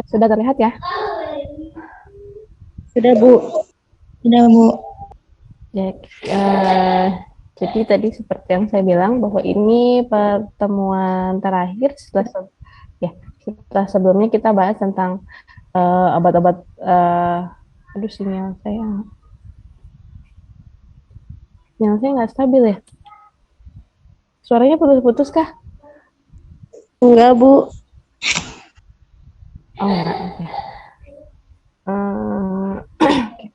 Sudah terlihat ya? Sudah, Bu. Sudah, Bu. Ya, jadi tadi seperti yang saya bilang bahwa ini pertemuan terakhir setelah sebelumnya kita bahas tentang obat-obat. Aduh, sinyal saya nggak stabil ya. Suaranya putus-putus kah? Enggak, Bu. Oh enggak. Okay.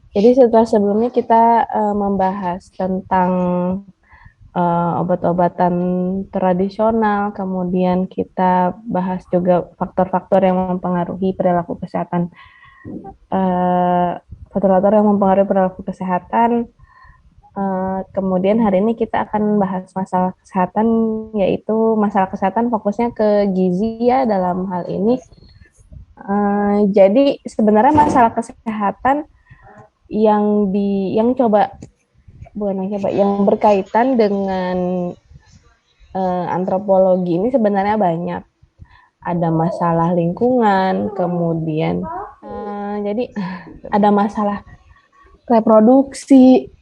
Jadi setelah sebelumnya kita membahas tentang obat-obatan tradisional, kemudian kita bahas juga faktor-faktor yang mempengaruhi perilaku kesehatan, faktor-faktor yang mempengaruhi perilaku kesehatan. Kemudian hari ini kita akan bahas masalah kesehatan, yaitu masalah kesehatan fokusnya ke gizi ya dalam hal ini. Jadi sebenarnya masalah kesehatan yang berkaitan dengan antropologi ini sebenarnya banyak. Ada masalah lingkungan, kemudian jadi ada masalah reproduksi,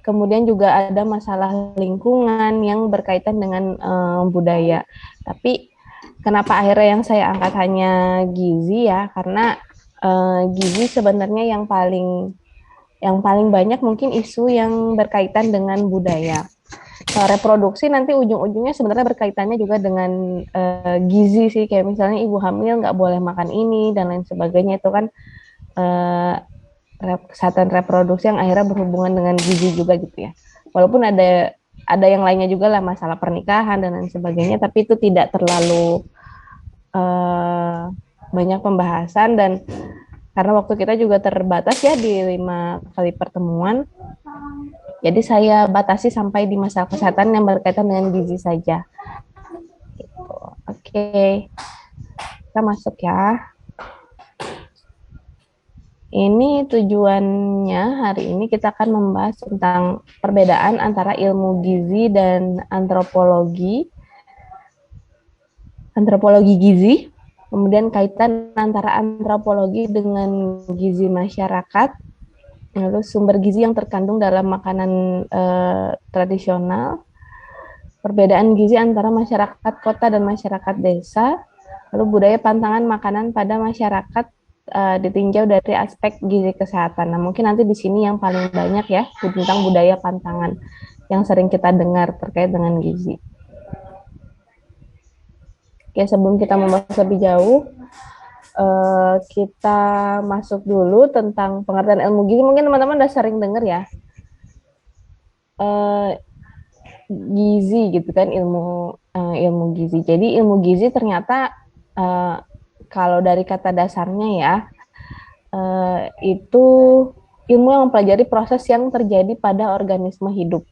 kemudian juga ada masalah lingkungan yang berkaitan dengan budaya. Tapi kenapa akhirnya yang saya angkat hanya gizi ya? Karena gizi sebenarnya yang paling banyak mungkin isu yang berkaitan dengan budaya. Reproduksi nanti ujung-ujungnya sebenarnya berkaitannya juga dengan gizi sih, kayak misalnya ibu hamil nggak boleh makan ini dan lain sebagainya, itu kan uh, kesehatan reproduksi yang akhirnya berhubungan dengan gizi juga gitu ya. Walaupun ada yang lainnya juga lah, masalah pernikahan dan lain sebagainya, tapi itu tidak terlalu banyak pembahasan, dan karena waktu kita juga terbatas ya di 5 kali pertemuan, jadi saya batasi sampai di masalah kesehatan yang berkaitan dengan gizi saja. Gitu. Oke, kita masuk ya. Ini tujuannya hari ini kita akan membahas tentang perbedaan antara ilmu gizi dan antropologi gizi, kemudian kaitan antara antropologi dengan gizi masyarakat, lalu sumber gizi yang terkandung dalam makanan tradisional, perbedaan gizi antara masyarakat kota dan masyarakat desa, lalu budaya pantangan makanan pada masyarakat ditinjau dari aspek gizi kesehatan. Nah, mungkin nanti di sini yang paling banyak ya tentang budaya pantangan yang sering kita dengar terkait dengan gizi. Oke, sebelum kita membahas lebih jauh, kita masuk dulu tentang pengertian ilmu gizi. Mungkin teman-teman udah sering dengar ya, gizi gitu kan, ilmu gizi. Jadi ilmu gizi ternyata kalau dari kata dasarnya ya, itu ilmu yang mempelajari proses yang terjadi pada organisme hidup.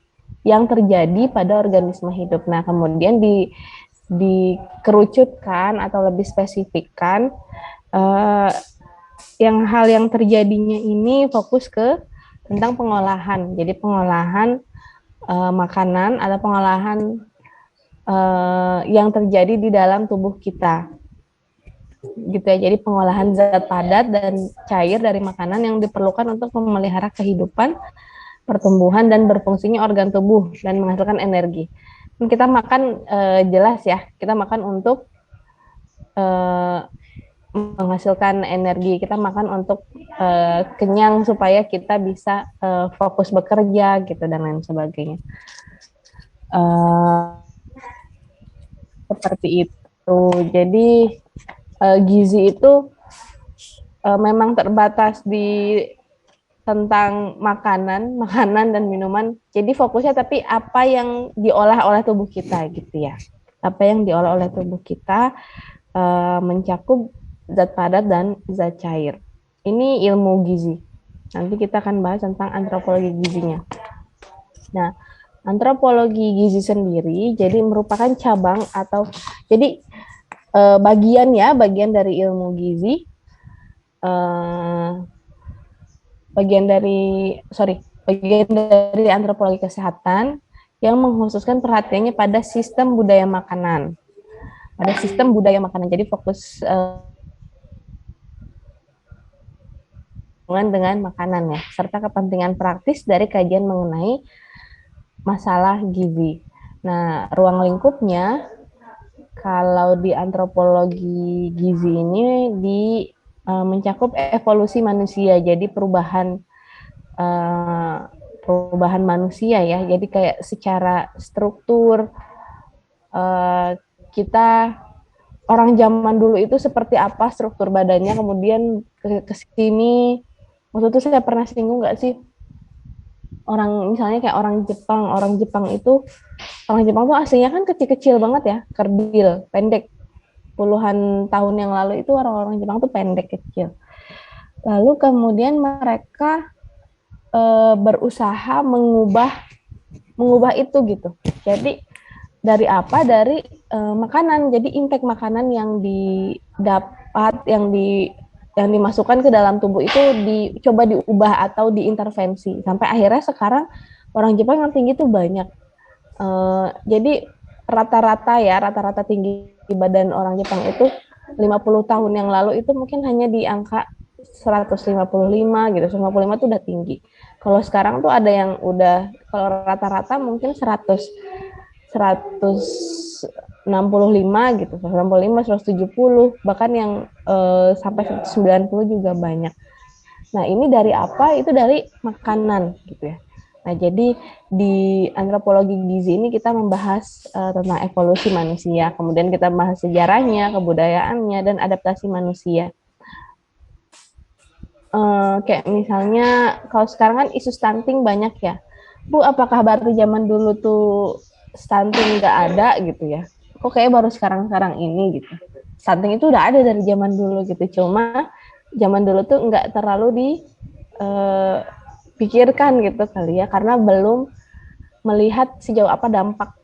Nah, kemudian dikerucutkan atau lebih spesifikkan, hal yang terjadinya ini fokus ke tentang pengolahan. Jadi pengolahan makanan atau pengolahan yang terjadi di dalam tubuh kita. Gitu ya. Jadi pengolahan zat padat dan cair dari makanan yang diperlukan untuk memelihara kehidupan, pertumbuhan dan berfungsinya organ tubuh dan menghasilkan energi. Dan kita makan jelas ya, kita makan untuk menghasilkan energi, kita makan untuk kenyang supaya kita bisa fokus bekerja gitu dan lain sebagainya. Seperti itu. Jadi gizi itu memang terbatas di tentang makanan dan minuman. Jadi fokusnya tapi apa yang diolah oleh tubuh kita gitu ya. Apa yang diolah oleh tubuh kita mencakup zat padat dan zat cair. Ini ilmu gizi. Nanti kita akan bahas tentang antropologi gizinya. Nah, antropologi gizi sendiri jadi merupakan cabang atau jadi bagian dari ilmu gizi, bagian dari antropologi kesehatan yang mengkhususkan perhatiannya pada sistem budaya makanan. Pada sistem budaya makanan. Jadi fokus dengan makanan ya, serta kepentingan praktis dari kajian mengenai masalah gizi. Nah, ruang lingkupnya kalau di antropologi gizi ini mencakup evolusi manusia, jadi perubahan manusia ya. Jadi kayak secara struktur kita orang zaman dulu itu seperti apa struktur badannya, kemudian ke sini waktu itu saya pernah singgung nggak sih orang misalnya kayak orang Jepang tuh aslinya kan kecil-kecil banget ya, kerdil, pendek. Puluhan tahun yang lalu itu orang-orang Jepang tuh pendek kecil. Lalu kemudian mereka berusaha mengubah itu gitu. Jadi dari apa? Dari makanan. Jadi impact makanan yang didapat, yang dimasukkan ke dalam tubuh itu dicoba diubah atau diintervensi. Sampai akhirnya sekarang orang Jepang yang tinggi tuh banyak. Jadi rata-rata tinggi badan orang Jepang itu 50 tahun yang lalu itu mungkin hanya di angka 155 gitu. 155 itu udah tinggi. Kalau sekarang tuh ada yang udah, kalau rata-rata mungkin 165 gitu, 165, 170, bahkan yang sampai 190 juga banyak. Nah, ini dari apa? Itu dari makanan gitu ya. Nah, jadi di antropologi gizi ini kita membahas tentang evolusi manusia, kemudian kita bahas sejarahnya, kebudayaannya, dan adaptasi manusia. Kayak misalnya kalau sekarang kan isu stunting banyak ya. Bu, apakah berarti zaman dulu tuh stunting nggak ada gitu ya? Kok kayak baru sekarang-sekarang ini gitu. Stunting itu udah ada dari zaman dulu gitu. Cuma zaman dulu tuh nggak terlalu dipikirkan gitu kali ya, karena belum melihat sejauh apa dampak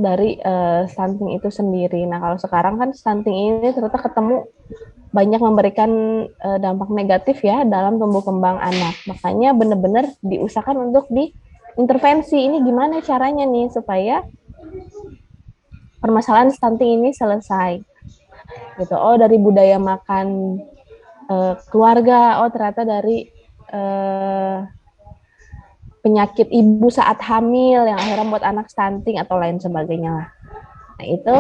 dari stunting itu sendiri. Nah, kalau sekarang kan stunting ini ternyata ketemu banyak memberikan dampak negatif ya dalam tumbuh kembang anak. Makanya benar-benar diusahakan untuk diintervensi. Ini gimana caranya nih supaya permasalahan stunting ini selesai. Gitu. Oh, dari budaya makan keluarga. Oh, ternyata dari penyakit ibu saat hamil yang akhirnya membuat anak stunting atau lain sebagainya. Nah, itu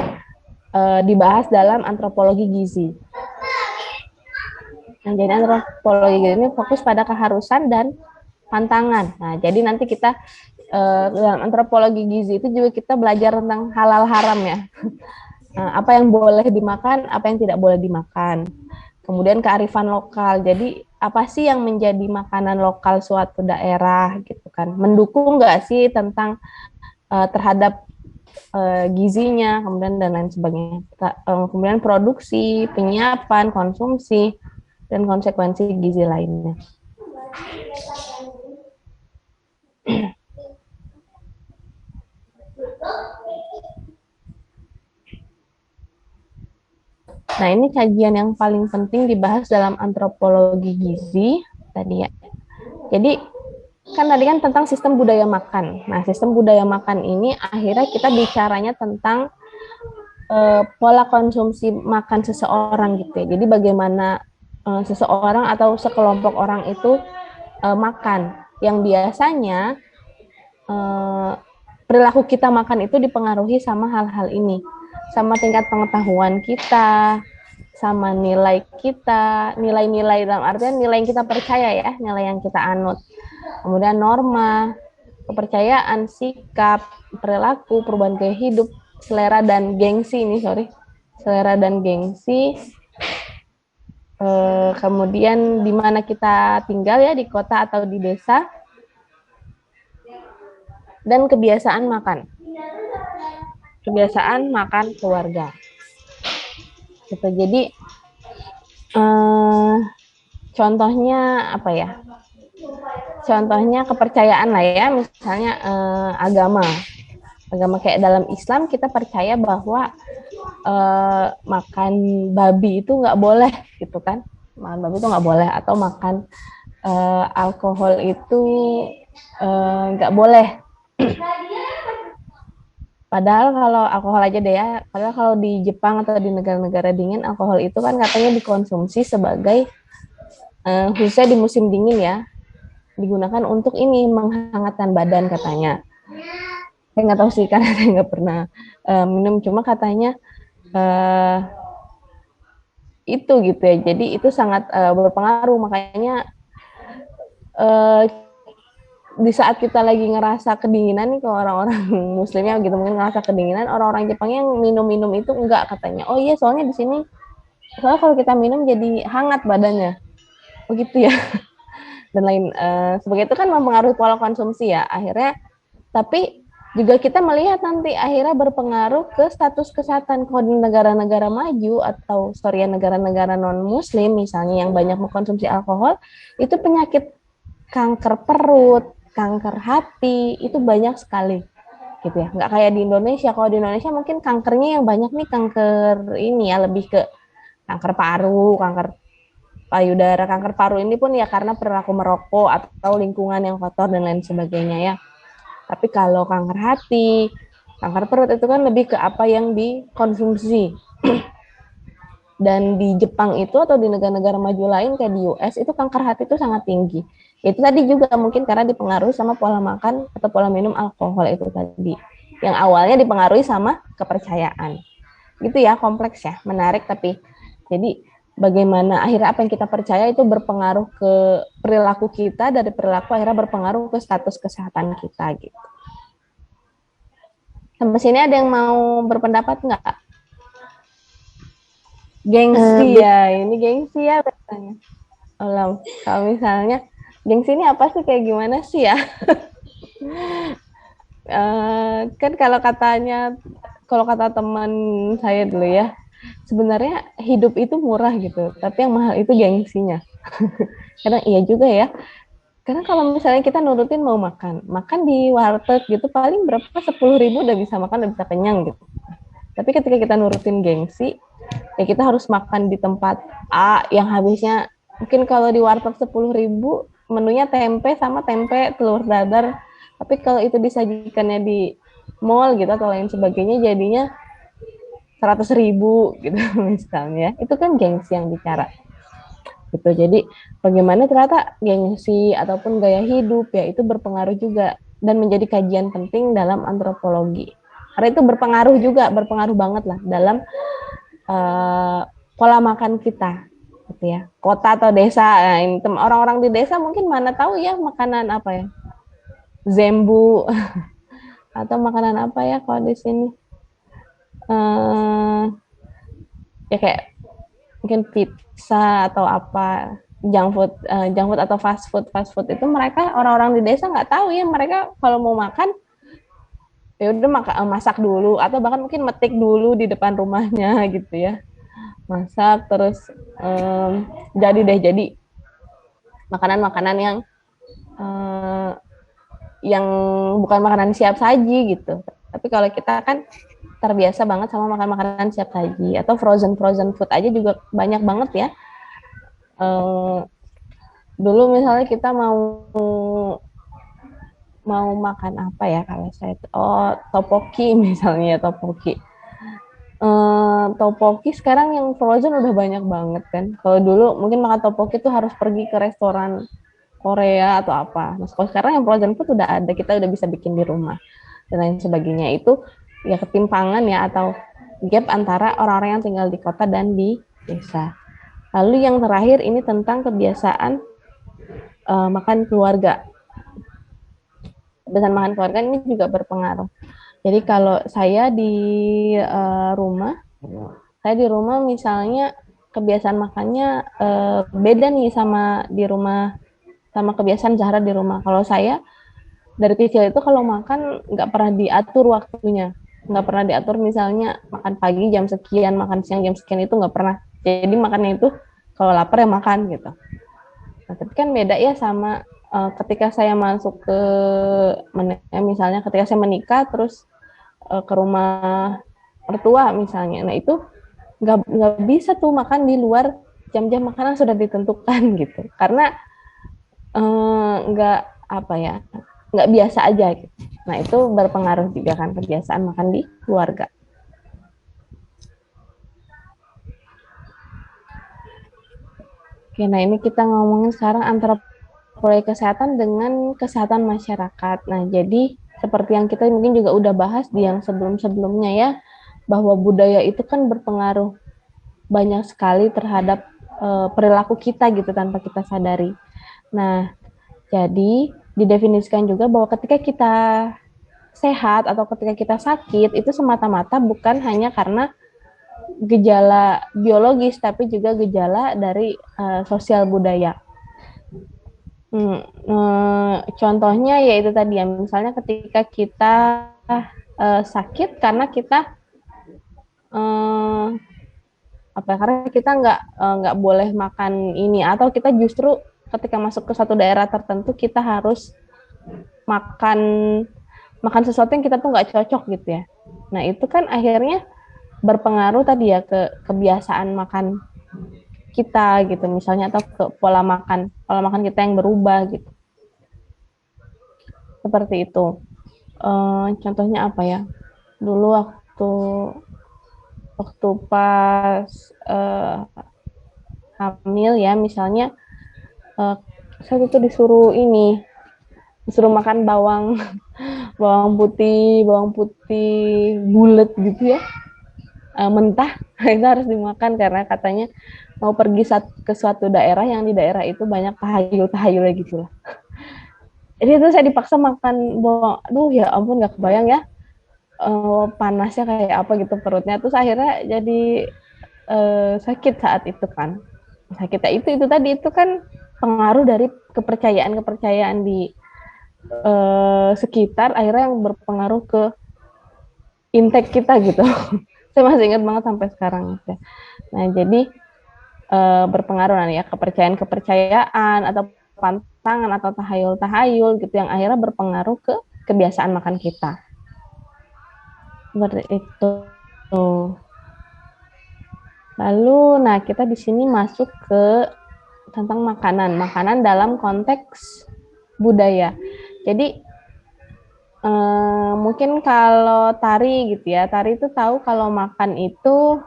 dibahas dalam antropologi gizi. Nah, jadi antropologi gizi ini fokus pada keharusan dan pantangan. Nah, jadi nanti kita dalam antropologi gizi itu juga kita belajar tentang halal haram ya. Apa yang boleh dimakan, apa yang tidak boleh dimakan. Kemudian kearifan lokal. Jadi apa sih yang menjadi makanan lokal suatu daerah gitu kan? Mendukung nggak sih tentang terhadap gizinya, kemudian dan lain sebagainya. Kemudian produksi, penyiapan, konsumsi, dan konsekuensi gizi lainnya. Nah, ini kajian yang paling penting dibahas dalam antropologi gizi tadi ya. Jadi kan tadi kan tentang sistem budaya makan. Nah, sistem budaya makan ini akhirnya kita bicaranya tentang pola konsumsi makan seseorang gitu ya. Jadi bagaimana seseorang atau sekelompok orang itu makan. Yang biasanya perilaku kita makan itu dipengaruhi sama hal-hal ini. Sama tingkat pengetahuan kita, sama nilai kita, nilai-nilai dalam artian nilai yang kita percaya ya, nilai yang kita anut. Kemudian norma, kepercayaan, sikap, perilaku, perubahan gaya hidup, selera dan gengsi ini, selera dan gengsi. Kemudian di mana kita tinggal ya, di kota atau di desa, dan kebiasaan makan keluarga. Gitu. Jadi contohnya apa ya? Contohnya kepercayaan lah ya, misalnya agama kayak dalam Islam kita percaya bahwa makan babi itu nggak boleh gitu kan, makan babi itu nggak boleh, atau makan alkohol itu nggak boleh. Padahal kalau alkohol aja deh ya, padahal kalau di Jepang atau di negara-negara dingin, alkohol itu kan katanya dikonsumsi sebagai, khususnya di musim dingin ya, digunakan untuk ini, menghangatkan badan katanya. Saya nggak tahu sih, karena saya nggak pernah minum, cuma katanya uh, itu gitu ya. Jadi itu sangat berpengaruh, makanya uh, di saat kita lagi ngerasa kedinginan nih, ke orang-orang muslimnya gitu mungkin ngerasa kedinginan, orang-orang Jepang yang minum-minum itu enggak katanya. Oh iya, soalnya di sini soalnya kalau kita minum jadi hangat badannya. Begitu ya. Dan lain sebagai itu kan mempengaruhi pola konsumsi ya. Akhirnya tapi juga kita melihat nanti akhirnya berpengaruh ke status kesehatan. Kalau di negara-negara maju atau sorry ya, negara-negara non muslim misalnya yang banyak mengkonsumsi alkohol, itu penyakit kanker perut, kanker hati itu banyak sekali gitu ya. Nggak kayak di Indonesia. Kalau di Indonesia mungkin kankernya yang banyak nih kanker ini ya, lebih ke kanker paru, kanker payudara. Kanker paru ini pun ya karena perilaku merokok atau lingkungan yang kotor dan lain sebagainya ya. Tapi kalau kanker hati, kanker perut itu kan lebih ke apa yang dikonsumsi. Dan di Jepang itu atau di negara-negara maju lain kayak di US itu kanker hati itu sangat tinggi. Itu tadi juga mungkin karena dipengaruhi sama pola makan atau pola minum alkohol itu tadi. Yang awalnya dipengaruhi sama kepercayaan. Gitu ya, kompleks ya, menarik tapi jadi bagaimana akhirnya apa yang kita percaya itu berpengaruh ke perilaku kita, dari perilaku akhirnya berpengaruh ke status kesehatan kita gitu. Sampai sini ada yang mau berpendapat nggak? Gengsi ya, ini gengsi ya katanya. Kalau misalnya gengsi ini apa sih, kayak gimana sih ya? Kan kalau kata teman saya dulu ya, sebenarnya hidup itu murah gitu, tapi yang mahal itu gengsinya. Kadang iya juga ya. Karena kalau misalnya kita nurutin mau makan di warteg gitu paling berapa, 10.000 udah bisa makan, udah bisa kenyang gitu. Tapi ketika kita nurutin gengsi, ya kita harus makan di tempat A yang habisnya mungkin kalau di warteg 10.000 menunya tempe sama tempe telur dadar, tapi kalau itu disajikannya di mall gitu atau lain sebagainya jadinya 100.000 gitu misalnya, itu kan gengsi yang bicara gitu. Jadi bagaimana ternyata gengsi ataupun gaya hidup ya itu berpengaruh juga dan menjadi kajian penting dalam antropologi, karena itu berpengaruh banget lah dalam uh, pola makan kita gitu ya, kota atau desa. Nah, ini orang-orang di desa mungkin mana tahu ya makanan apa ya, zembu atau makanan apa ya kalau di sini, uh, ya kayak mungkin pizza atau apa, junk food atau fast food itu mereka orang-orang di desa nggak tahu ya, mereka kalau mau makan ya udah masak dulu atau bahkan mungkin metik dulu di depan rumahnya gitu ya, masak terus jadi makanan-makanan yang bukan makanan siap saji gitu. Tapi kalau kita kan terbiasa banget sama makan makanan siap saji atau frozen food aja juga banyak banget ya. Dulu misalnya kita mau makan apa ya, kalau saya topoki misalnya, topoki sekarang yang frozen udah banyak banget kan. Kalau dulu mungkin makan topoki tuh harus pergi ke restoran Korea atau apa. Nah, kalau sekarang yang frozen food udah ada, kita udah bisa bikin di rumah dan lain sebagainya. Itu ya ketimpangan ya atau gap antara orang-orang yang tinggal di kota dan di desa. Lalu yang terakhir ini tentang kebiasaan makan keluarga. Kebiasaan makan keluarga ini juga berpengaruh. Jadi kalau saya di rumah misalnya kebiasaan makannya beda nih sama di rumah, sama kebiasaan Zahra di rumah. Kalau saya dari kecil itu kalau makan nggak pernah diatur waktunya, nggak pernah diatur misalnya makan pagi jam sekian, makan siang jam sekian, itu nggak pernah. Jadi makannya itu kalau lapar ya makan gitu. Nah, tapi kan beda ya sama ketika saya masuk ke misalnya ketika saya menikah terus ke rumah mertua misalnya. Nah itu nggak bisa tuh makan di luar jam-jam makanan sudah ditentukan gitu, karena nggak apa ya, nggak biasa aja gitu. Nah itu berpengaruh juga kan kebiasaan makan di keluarga. Oke, nah ini kita ngomongin sekarang antara pola kesehatan dengan kesehatan masyarakat. Nah, jadi seperti yang kita mungkin juga udah bahas di yang sebelum-sebelumnya ya, bahwa budaya itu kan berpengaruh banyak sekali terhadap perilaku kita gitu tanpa kita sadari. Nah, jadi didefinisikan juga bahwa ketika kita sehat atau ketika kita sakit itu semata-mata bukan hanya karena gejala biologis tapi juga gejala dari sosial budaya. Contohnya yaitu tadi ya, misalnya ketika kita sakit karena kita karena kita nggak boleh makan ini, atau kita justru ketika masuk ke satu daerah tertentu kita harus makan makan sesuatu yang kita tuh nggak cocok gitu ya. Nah itu kan akhirnya berpengaruh tadi ya ke kebiasaan makan kita gitu misalnya, atau ke pola makan kita yang berubah gitu. Seperti itu. Contohnya apa ya? Dulu waktu pas hamil ya, misalnya saya itu disuruh makan bawang putih bulat gitu ya, mentah. Itu harus dimakan karena katanya mau pergi ke suatu daerah yang di daerah itu banyak tahayul gitu lah. Jadi itu saya dipaksa makan bawang, aduh ya ampun nggak kebayang ya panasnya kayak apa gitu perutnya. Terus akhirnya jadi sakit saat itu kan. Sakitnya itu tadi itu kan pengaruh dari kepercayaan di sekitar, akhirnya yang berpengaruh ke intake kita gitu. Saya masih ingat banget sampai sekarang gitu. Nah jadi berpengaruh ya kepercayaan atau pantangan atau tahayul gitu yang akhirnya berpengaruh ke kebiasaan makan kita. Seperti itu. Lalu, nah kita di sini masuk ke tentang makanan dalam konteks budaya. Jadi mungkin kalau Tari gitu ya, Tari itu tahu kalau makan itu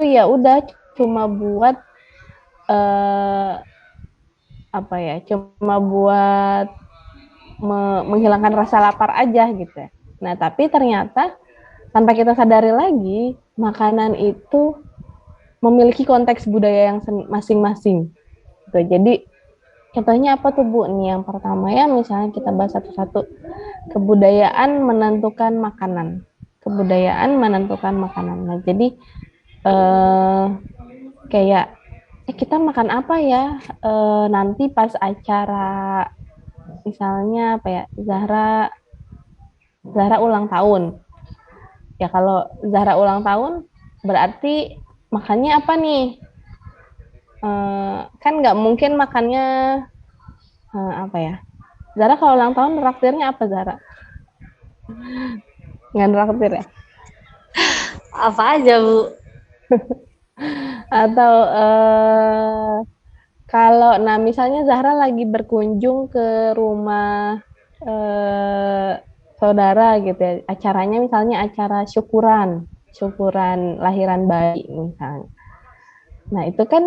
ya udah cuma buat cuma buat menghilangkan rasa lapar aja gitu ya. Nah tapi ternyata tanpa kita sadari lagi, makanan itu memiliki konteks budaya yang masing-masing. Gitu. Jadi contohnya apa tuh Bu? Nih yang pertama ya, misalnya kita bahas satu-satu. Kebudayaan menentukan makanan. Kebudayaan menentukan makanan. Nah jadi kayak kita makan apa ya nanti pas acara, misalnya apa ya, Zahra ulang tahun. Ya kalau Zahra ulang tahun berarti makannya apa nih? Kan nggak mungkin makannya apa ya? Zahra kalau ulang tahun traktirnya apa Zahra? Nggak traktir ya? Apa aja, Bu? Atau kalau misalnya Zahra lagi berkunjung ke rumah saudara gitu ya, acaranya misalnya acara syukuran lahiran bayi misalnya. Nah itu kan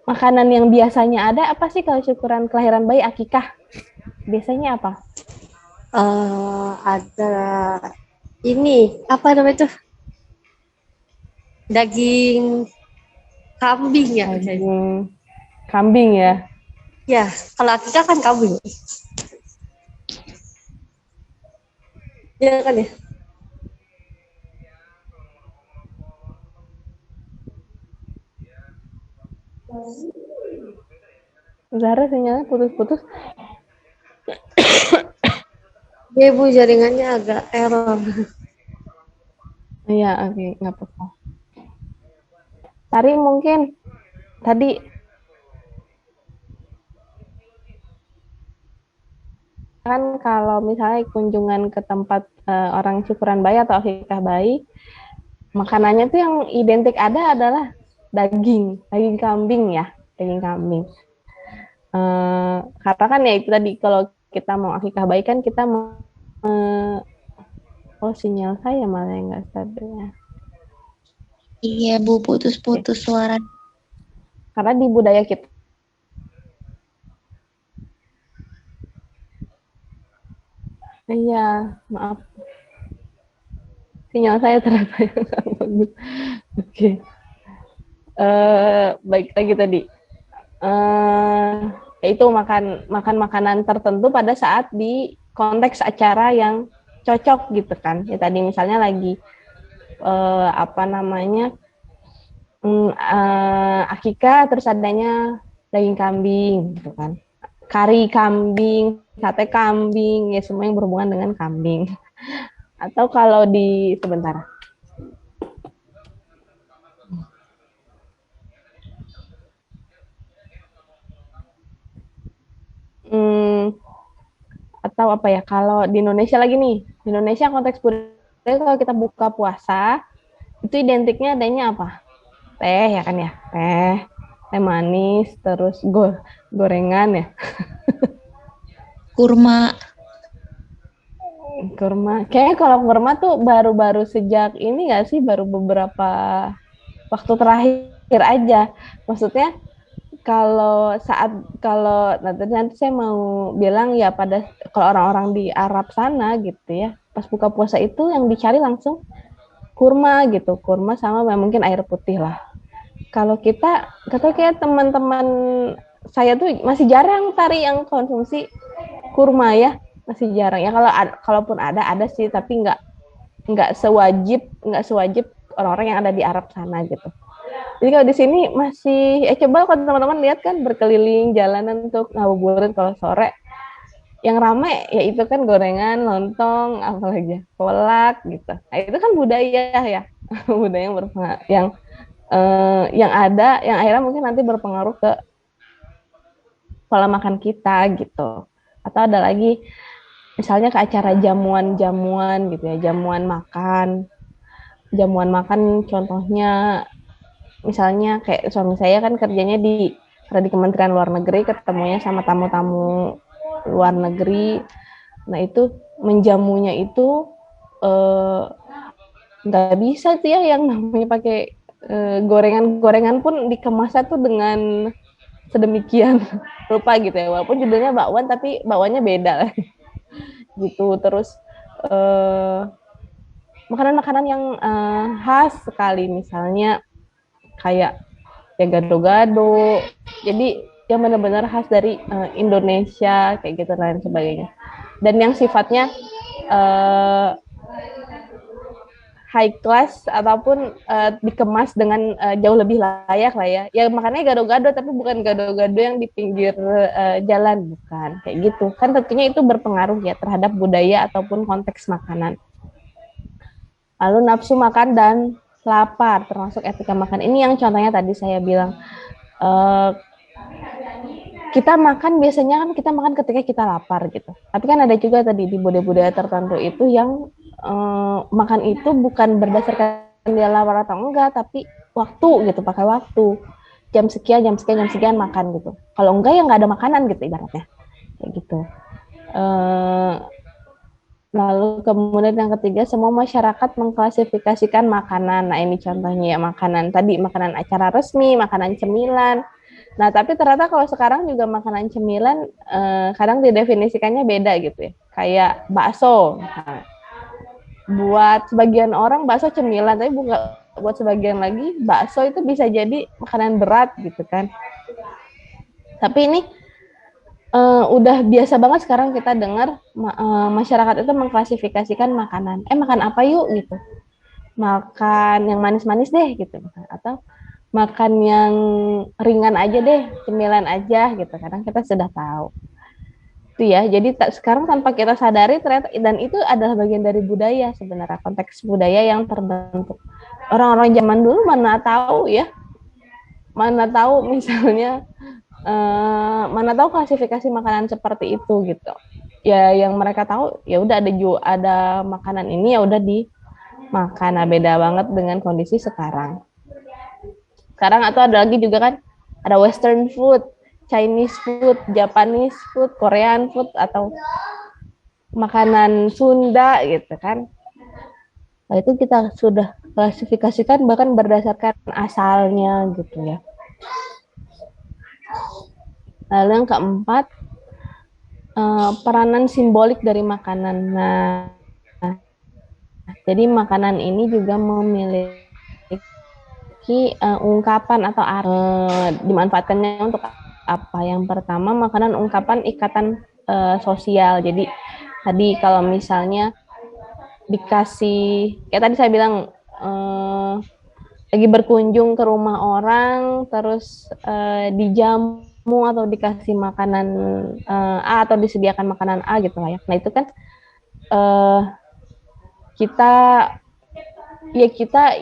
makanan yang biasanya ada apa sih kalau syukuran kelahiran bayi, akikah? Biasanya apa? Ada ini apa namanya tuh? Daging kambing ya. Daging kambing ya. Ya, kalau akikah kan kambing. Ya kan ya? Zahra sinyalnya putus-putus. Ya, Bu, jaringannya agak error. Iya, oke, nggak apa-apa. Tari mungkin tadi kan kalau misalnya kunjungan ke tempat orang syukuran bayi atau akikah bayi, makanannya tuh yang identik ada adalah daging kambing ya, daging kambing. Karena kan ya itu tadi, kalau kita mau akikah baik kan kita mau oh sinyal saya malah yang nggak stabil ya. Iya Bu, putus-putus suara. Karena di budaya kita, iya maaf, sinyal saya ternyata yang nggak bagus. Oke. Baik lagi tadi. Itu makan makanan tertentu pada saat di konteks acara yang cocok gitu kan. Ya tadi misalnya lagi apa namanya akikah terus adanya daging kambing gitu kan. Kari kambing, sate kambing, ya semua yang berhubungan dengan kambing. Atau kalau di sebentar. Atau apa ya, kalau di Indonesia lagi nih, di Indonesia konteks budaya kalau kita buka puasa itu identiknya adanya apa? Teh ya kan ya, teh manis, terus gorengan ya, Kurma. kurma. Kayaknya kalau kurma tuh baru-baru sejak ini nggak sih, baru beberapa waktu terakhir aja. Maksudnya kalau nanti saya mau bilang ya, pada kalau orang-orang di Arab sana gitu ya, pas buka puasa itu yang dicari langsung kurma gitu, kurma sama mungkin air putih lah. Kalau kita kata kayak teman-teman saya tuh masih jarang tari yang konsumsi kurma ya, masih jarang ya. Kalaupun ada sih, tapi nggak sewajib orang-orang yang ada di Arab sana gitu. Jadi kalau di sini masih, coba kalau teman-teman lihat kan berkeliling jalanan untuk ngabuburit kalau sore, yang ramai ya itu kan gorengan, lontong, apalagi kolak gitu. Nah itu kan budaya ya, budaya yang berpengaruh, yang ada, yang akhirnya mungkin nanti berpengaruh ke pola makan kita gitu. Atau ada lagi misalnya ke acara jamuan-jamuan gitu ya, jamuan makan contohnya. Misalnya kayak suami saya kan kerjanya di Kementerian Luar Negeri, ketemunya sama tamu-tamu luar negeri. Nah itu menjamunya itu nggak bisa tuh ya yang namanya pakai gorengan-gorengan pun dikemasnya tuh dengan sedemikian rupa gitu ya. Walaupun judulnya bakwan tapi bakwannya beda lah gitu. Terus makanan-makanan yang khas sekali, misalnya kayak ya gado-gado. Jadi yang benar-benar khas dari Indonesia kayak gitu dan lain sebagainya. Dan yang sifatnya high class ataupun dikemas dengan jauh lebih layak lah ya. Ya makanya gado-gado, tapi bukan gado-gado yang di pinggir jalan, bukan kayak gitu. Kan tentunya itu berpengaruh ya terhadap budaya ataupun konteks makanan. Lalu nafsu makan dan lapar, termasuk etika makan. Ini yang contohnya tadi saya bilang, kita makan biasanya kan kita makan ketika kita lapar gitu. Tapi kan ada juga tadi di budaya-budaya tertentu itu yang makan itu bukan berdasarkan dia lapar atau enggak, tapi waktu gitu, pakai waktu. Jam sekian makan gitu. Kalau enggak ya nggak ada makanan gitu ibaratnya. Kayak gitu. Lalu kemudian yang ketiga, semua masyarakat mengklasifikasikan makanan. Nah ini contohnya ya, makanan tadi, makanan acara resmi, makanan cemilan. Nah tapi ternyata kalau sekarang juga makanan cemilan kadang didefinisikannya beda gitu ya. Kayak bakso. Nah, buat sebagian orang bakso cemilan, tapi buat sebagian lagi bakso itu bisa jadi makanan berat gitu kan. Tapi ini udah biasa banget sekarang kita dengar masyarakat itu mengklasifikasikan makanan. Makan apa yuk gitu. Makan yang manis-manis deh gitu. Atau makan yang ringan aja deh, cemilan aja gitu. Kadang kita sudah tahu. Itu ya. Jadi sekarang tanpa kita sadari ternyata, dan itu adalah bagian dari budaya sebenarnya, konteks budaya yang terbentuk. Orang-orang zaman dulu mana tahu ya. Mana tahu misalnya mana tahu klasifikasi makanan seperti itu gitu ya. Yang mereka tahu ya udah ada makanan ini ya udah dimakan. Nah, beda banget dengan kondisi sekarang. Atau ada lagi juga kan, ada western food, Chinese food, Japanese food, Korean food, atau makanan Sunda gitu kan. Nah, itu kita sudah klasifikasikan bahkan berdasarkan asalnya gitu ya. Lalu yang keempat, peranan simbolik dari makanan. Nah, jadi makanan ini juga memiliki ungkapan atau dimanfaatkannya untuk apa? Yang pertama, makanan ungkapan ikatan sosial. Jadi tadi kalau misalnya dikasih, kayak tadi saya bilang, lagi berkunjung ke rumah orang, terus dijamu atau dikasih makanan A atau disediakan makanan A gitu lah ya. Nah itu kan kita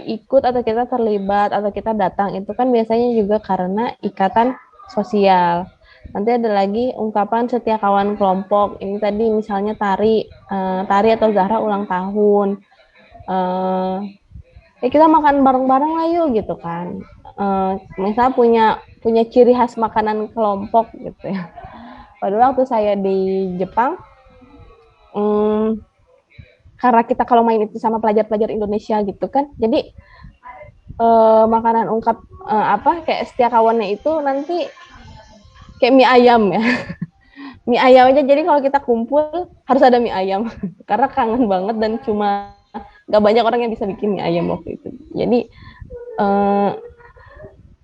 ikut atau kita terlibat atau kita datang itu kan biasanya juga karena ikatan sosial. Nanti ada lagi ungkapan setia kawan kelompok. Ini tadi misalnya tari atau Zahra ulang tahun. Kita makan bareng-bareng lah yuk gitu kan. Misalnya punya ciri khas makanan kelompok gitu ya. Padahal waktu saya di Jepang, karena kita kalau main itu sama pelajar-pelajar Indonesia gitu kan, jadi makanan ungkap kayak setia kawannya itu nanti kayak mie ayam ya. Mie ayam aja, jadi kalau kita kumpul harus ada mie ayam karena kangen banget dan cuma gak banyak orang yang bisa bikin mie ayam waktu itu.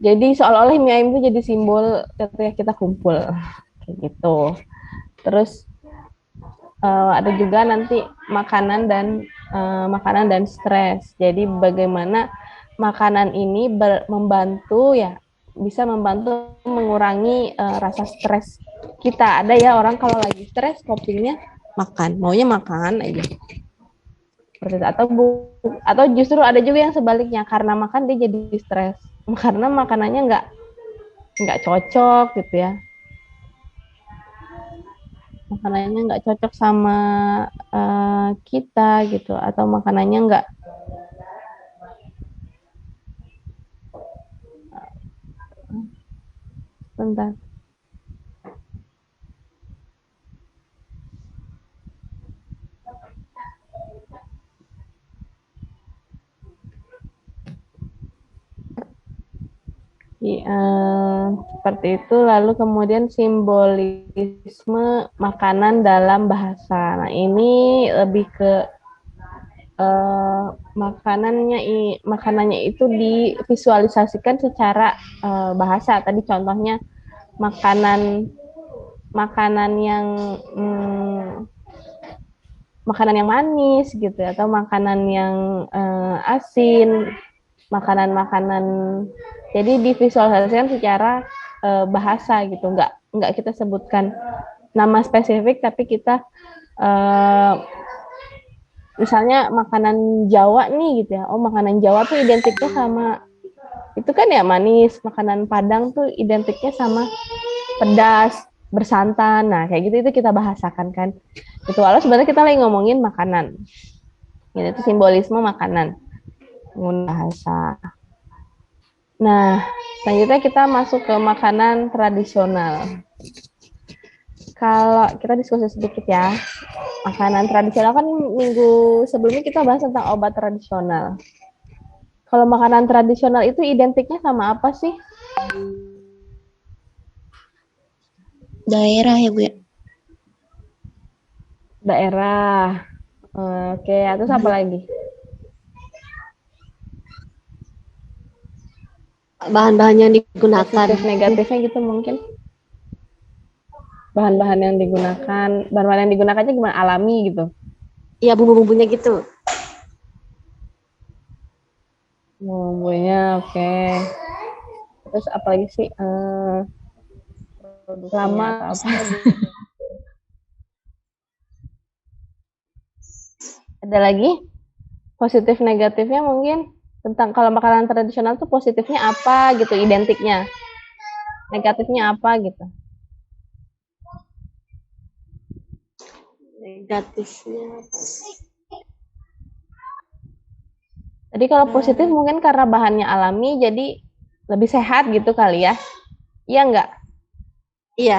Jadi seolah-olah mie ayam itu jadi simbol ketika kita kumpul kayak gitu. Terus ada juga nanti makanan dan stres. Jadi bagaimana makanan ini membantu ya, bisa membantu mengurangi rasa stres kita. Ada ya orang kalau lagi stres copingnya makan, maunya makan aja. Atau justru ada juga yang sebaliknya, karena makan dia jadi stres karena makanannya nggak cocok gitu ya. Makanannya nggak cocok sama kita gitu, atau makanannya nggak bentar. Seperti itu. Lalu kemudian simbolisme makanan dalam bahasa. Nah ini lebih ke makanannya itu divisualisasikan secara bahasa. Tadi contohnya makanan yang manis gitu, atau makanan yang asin, makanan. Jadi divisualisasikan secara bahasa gitu, nggak kita sebutkan nama spesifik, tapi kita misalnya makanan Jawa nih gitu ya. Oh, makanan Jawa tuh identiknya sama itu kan ya manis. Makanan Padang tuh identiknya sama pedas, bersantan. Nah, kayak gitu itu kita bahasakan kan. Itu walau sebenarnya kita lagi ngomongin makanan. Itu simbolisme makanan menggunakan bahasa. Nah, selanjutnya kita masuk ke makanan tradisional. Kalau kita diskusi sedikit ya, makanan tradisional kan minggu sebelumnya kita bahas tentang obat tradisional. Kalau makanan tradisional itu identiknya sama apa sih? Daerah ya Bu ya? Daerah. Oke, terus apa lagi? Bahan-bahan yang digunakan. Positif negatifnya gitu mungkin. Bahan-bahan yang digunakannya gimana, alami gitu? Iya, bumbu-bumbunya gitu. Bumbunya oke. Terus apa lagi sih? Lama apa? Ada lagi? Positif negatifnya mungkin tentang kalau makanan tradisional tuh positifnya apa gitu, identiknya. Negatifnya apa gitu? Negatifnya. Jadi kalau positif mungkin karena bahannya alami jadi lebih sehat gitu kali ya. Iya enggak? Iya.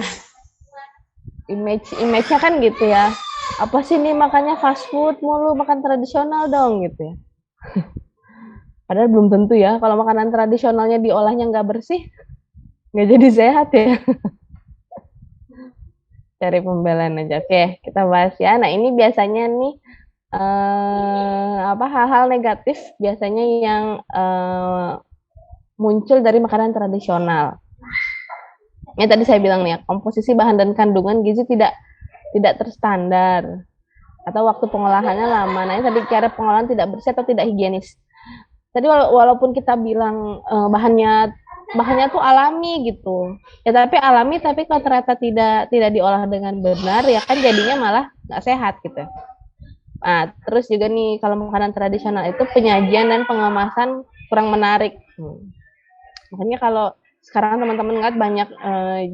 Image-nya kan gitu ya. Apa sih nih makannya fast food mulu, makan tradisional dong gitu ya. Padahal belum tentu ya, kalau makanan tradisionalnya diolahnya nggak bersih, nggak jadi sehat ya. Cari pembelaan aja. Oke, kita bahas ya. Nah, ini biasanya nih apa hal-hal negatif biasanya yang muncul dari makanan tradisional. Yang tadi saya bilang nih ya, komposisi bahan dan kandungan gizi tidak terstandar atau waktu pengolahannya lama. Nah, ini tadi cara pengolahan tidak bersih atau tidak higienis. Tadi walaupun kita bilang bahannya tuh alami gitu, ya tapi alami tapi kalau ternyata tidak diolah dengan benar ya kan jadinya malah nggak sehat gitu. Nah, terus juga nih kalau makanan tradisional itu penyajian dan pengemasan kurang menarik. Makanya kalau sekarang teman-teman lihat banyak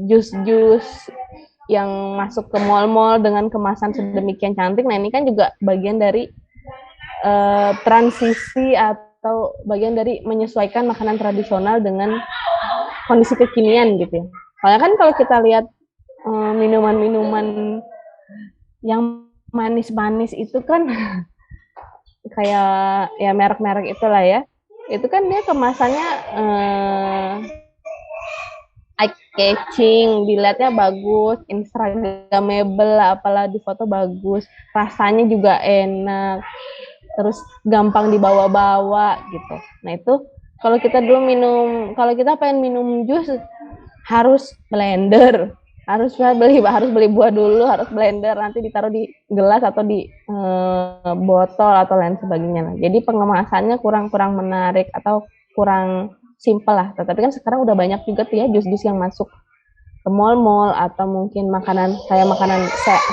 jus-jus yang masuk ke mall-mall dengan kemasan sedemikian cantik. Nah, ini kan juga bagian dari transisi atau bagian dari menyesuaikan makanan tradisional dengan kondisi kekinian gitu ya. Soalnya kan kalau kita lihat minuman-minuman yang manis-manis itu kan kayak ya merek-merek itulah ya. Itu kan dia kemasannya eye catching, dilihatnya bagus, instagramable, apalah di foto bagus, rasanya juga enak, terus gampang dibawa-bawa gitu. Nah itu kalau kita dulu kalau kita pengen minum jus harus blender, harus beli buah dulu, harus blender, nanti ditaruh di gelas atau di botol atau lain sebagainya lah. Jadi pengemasannya kurang menarik atau kurang simple lah. Tapi kan sekarang udah banyak juga tuh ya jus-jus yang masuk ke mall-mall atau mungkin makanan kayak makanan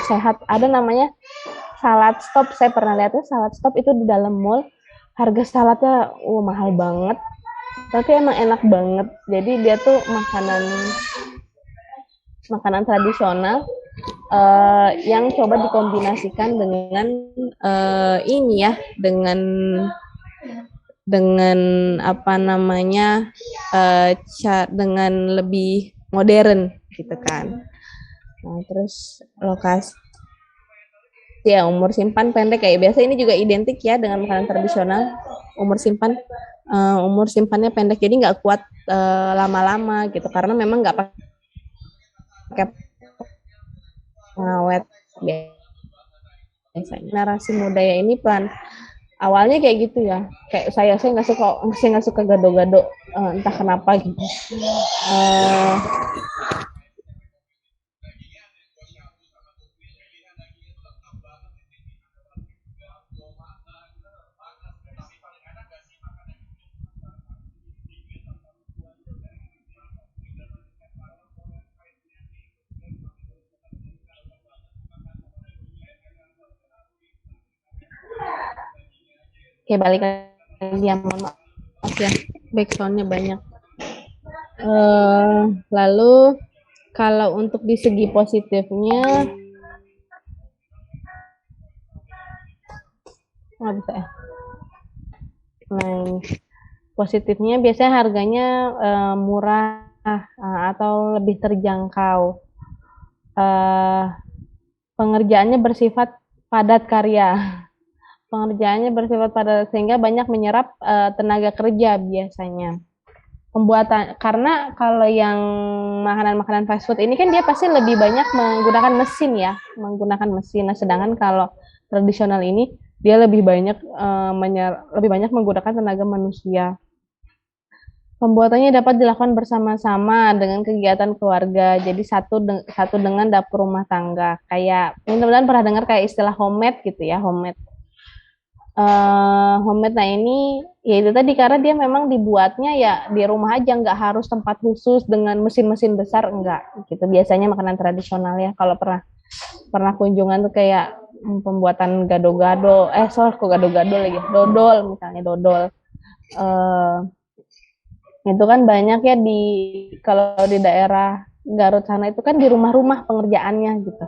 sehat. Ada namanya salad stop. Saya pernah lihatnya salad stop itu di dalam mall. Harga saladnya mahal banget. Tapi emang enak banget. Jadi dia tuh makanan tradisional yang coba dikombinasikan dengan ini ya, dengan apa namanya dengan lebih modern gitu kan. Nah, terus lokasi ya umur simpan pendek kayak biasa ini juga identik ya dengan makanan tradisional. Umur simpannya pendek jadi nggak kuat lama-lama gitu karena memang nggak pakai pengawet biasanya. Narasi budaya ini awalnya kayak gitu ya, kayak saya nggak suka gado-gado entah kenapa gitu. Oke, balik lagi ya, mohon maaf ya, backsoundnya banyak. Lalu kalau untuk di segi positifnya, bisa ya. Nah, positifnya biasanya harganya murah atau lebih terjangkau. Pengerjaannya bersifat padat karya. Pengerjaannya bersifat padat sehingga banyak menyerap tenaga kerja biasanya. Karena kalau yang makanan fast food ini kan dia pasti lebih banyak menggunakan mesin ya, Nah, sedangkan kalau tradisional ini dia lebih banyak menggunakan tenaga manusia. Pembuatannya dapat dilakukan bersama-sama dengan kegiatan keluarga. Jadi satu dengan dapur rumah tangga. Kayak mudah-mudahan pernah dengar kayak istilah homemade gitu ya, homemade. Homemade nah ini ya itu tadi karena dia memang dibuatnya ya di rumah aja, nggak harus tempat khusus dengan mesin-mesin besar, enggak gitu. Biasanya makanan tradisional ya kalau pernah kunjungan tuh kayak pembuatan gado-gado, dodol misalnya dodol. Itu kan banyak ya kalau di daerah Garut sana itu kan di rumah-rumah pengerjaannya gitu.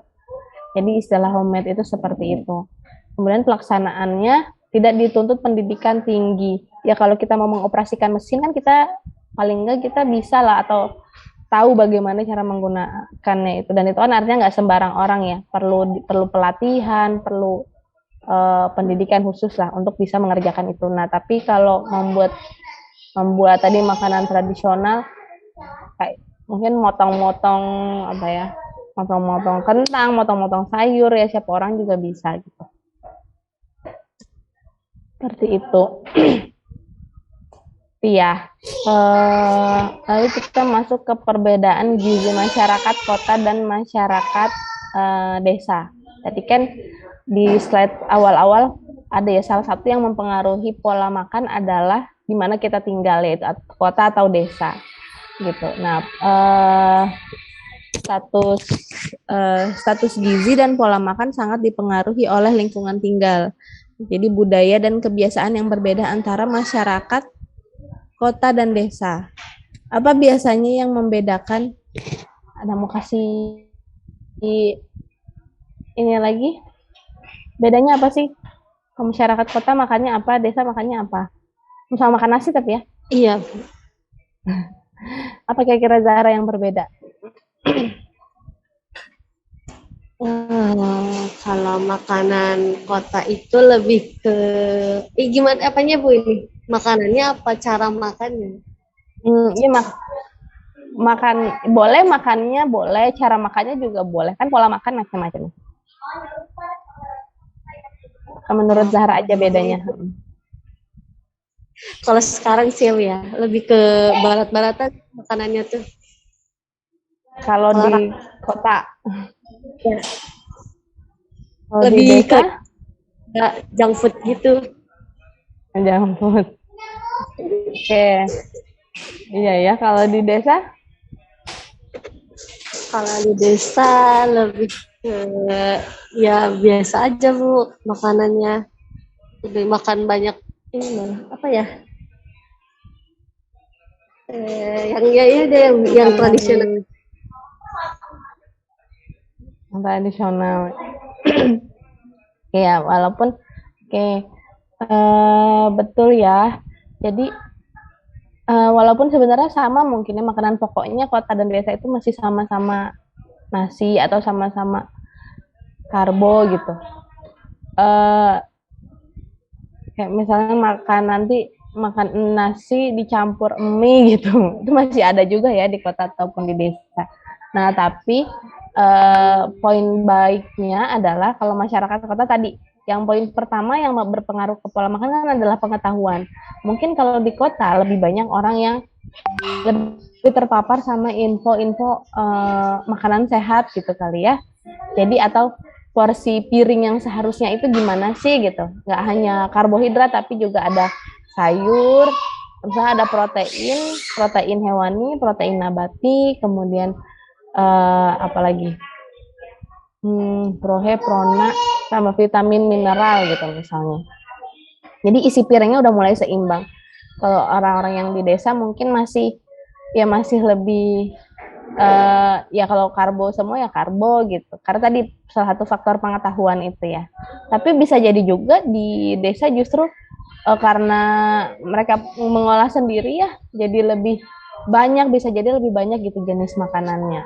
Jadi istilah homemade itu seperti itu. Kemudian pelaksanaannya tidak dituntut pendidikan tinggi. Ya kalau kita mau mengoperasikan mesin kan kita paling enggak kita bisa lah atau tahu bagaimana cara menggunakannya itu, dan itu kan artinya nggak sembarang orang ya, perlu pelatihan, perlu pendidikan khusus lah untuk bisa mengerjakan itu. Nah, tapi kalau membuat tadi makanan tradisional kayak mungkin motong-motong apa ya, motong-motong kentang, motong-motong sayur ya, siapa orang juga bisa gitu. Seperti itu. Iya. Lalu kita masuk ke perbedaan gizi masyarakat kota dan masyarakat desa. Tadi kan di slide awal-awal ada ya, salah satu yang mempengaruhi pola makan adalah di mana kita tinggal, yaitu kota atau desa gitu. Nah, status gizi dan pola makan sangat dipengaruhi oleh lingkungan tinggal. Jadi budaya dan kebiasaan yang berbeda antara masyarakat kota dan desa. Apa biasanya yang membedakan? Ada mau kasih ini lagi? Bedanya apa sih? Ke masyarakat kota makannya apa, desa makannya apa? Sama makan nasi tapi ya? Iya. Apa kira-kira Zahra yang berbeda? Kalau makanan kota itu lebih ke gimana apanya Bu ini? Makanannya apa cara makannya? Iya makan boleh, makannya boleh, cara makannya juga boleh. Kan pola makan macam-macam. Menurut Zahra aja bedanya. Kalau sekarang sih ya, lebih ke barat-baratan makanannya tuh. Kalau di kota Ya. kalau Lebih di ke desa junk food gitu. junk food. Oke. Iya ya, kalau di desa? Kalau di desa lebih ke ya biasa aja Bu makanannya. Lebih makan banyak ini apa ya? Yang ya deh yang tradisional. Tradisional. Ya, walaupun betul ya. Jadi walaupun sebenarnya sama mungkinnya makanan pokoknya kota dan desa itu masih sama-sama nasi atau sama-sama karbo gitu. Kayak misalnya makan nasi dicampur mie gitu, itu masih ada juga ya di kota ataupun di desa. Nah, tapi poin baiknya adalah kalau masyarakat kota tadi, yang poin pertama yang berpengaruh ke pola makan kan adalah pengetahuan. Mungkin kalau di kota lebih banyak orang yang lebih terpapar sama info-info makanan sehat gitu kali ya. Jadi atau porsi piring yang seharusnya itu gimana sih gitu. Nggak hanya karbohidrat tapi juga ada sayur, misalnya ada protein hewani, protein nabati, kemudian apalagi prohe, prona, sama vitamin mineral gitu misalnya. Jadi isi piringnya udah mulai seimbang. Kalau orang-orang yang di desa mungkin masih lebih ya kalau karbo semua ya karbo gitu. Karena tadi salah satu faktor pengetahuan itu ya. Tapi bisa jadi juga di desa justru karena mereka mengolah sendiri ya, jadi bisa jadi lebih banyak gitu jenis makanannya.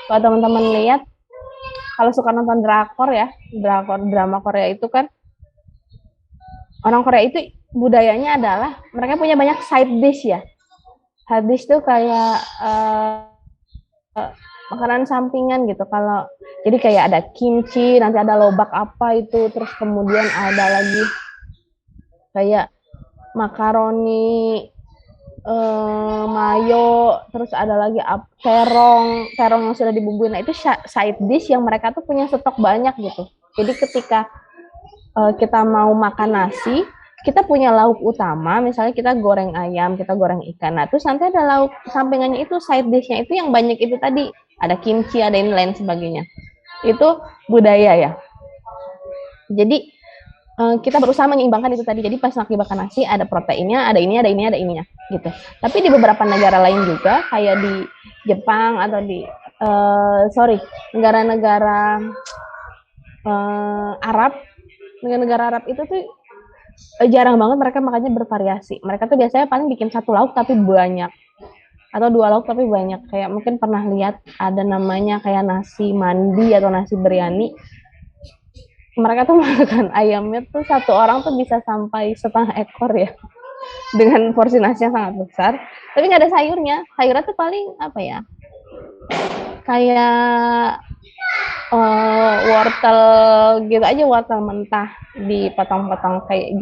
Kalau teman-teman lihat, kalau suka nonton drakor ya, drama Korea itu kan, orang Korea itu budayanya adalah mereka punya banyak side dish ya. Side dish tuh kayak makanan sampingan gitu. Jadi kayak ada kimchi, nanti ada lobak apa itu, terus kemudian ada lagi kayak makaroni mayo, terus ada lagi terong yang sudah dibumbuin. Nah, itu side dish yang mereka tuh punya stok banyak gitu. Jadi ketika kita mau makan nasi, kita punya lauk utama, misalnya kita goreng ayam, kita goreng ikan. Nah, terus nanti ada lauk sampingannya itu side dish-nya itu yang banyak itu tadi. Ada kimchi, ada ini lain sebagainya. Itu budaya ya. Jadi kita berusaha menyeimbangkan itu tadi. Jadi pas makan nasi ada proteinnya, ada ini, ada ini, ada ininya gitu. Tapi di beberapa negara lain juga kayak di Jepang atau di negara-negara Arab, negara-negara Arab itu tuh jarang banget mereka makannya bervariasi. Mereka tuh biasanya paling bikin satu lauk tapi banyak. atau 2 lauk tapi banyak. Kayak mungkin pernah lihat ada namanya kayak nasi mandi atau nasi biryani. Mereka tuh makan ayamnya tuh satu orang tuh bisa sampai setengah ekor ya, dengan porsi nasi yang sangat besar. Tapi nggak ada sayurnya. Sayurnya tuh paling apa ya? Kayak wortel gitu aja, wortel mentah dipotong-potong kayak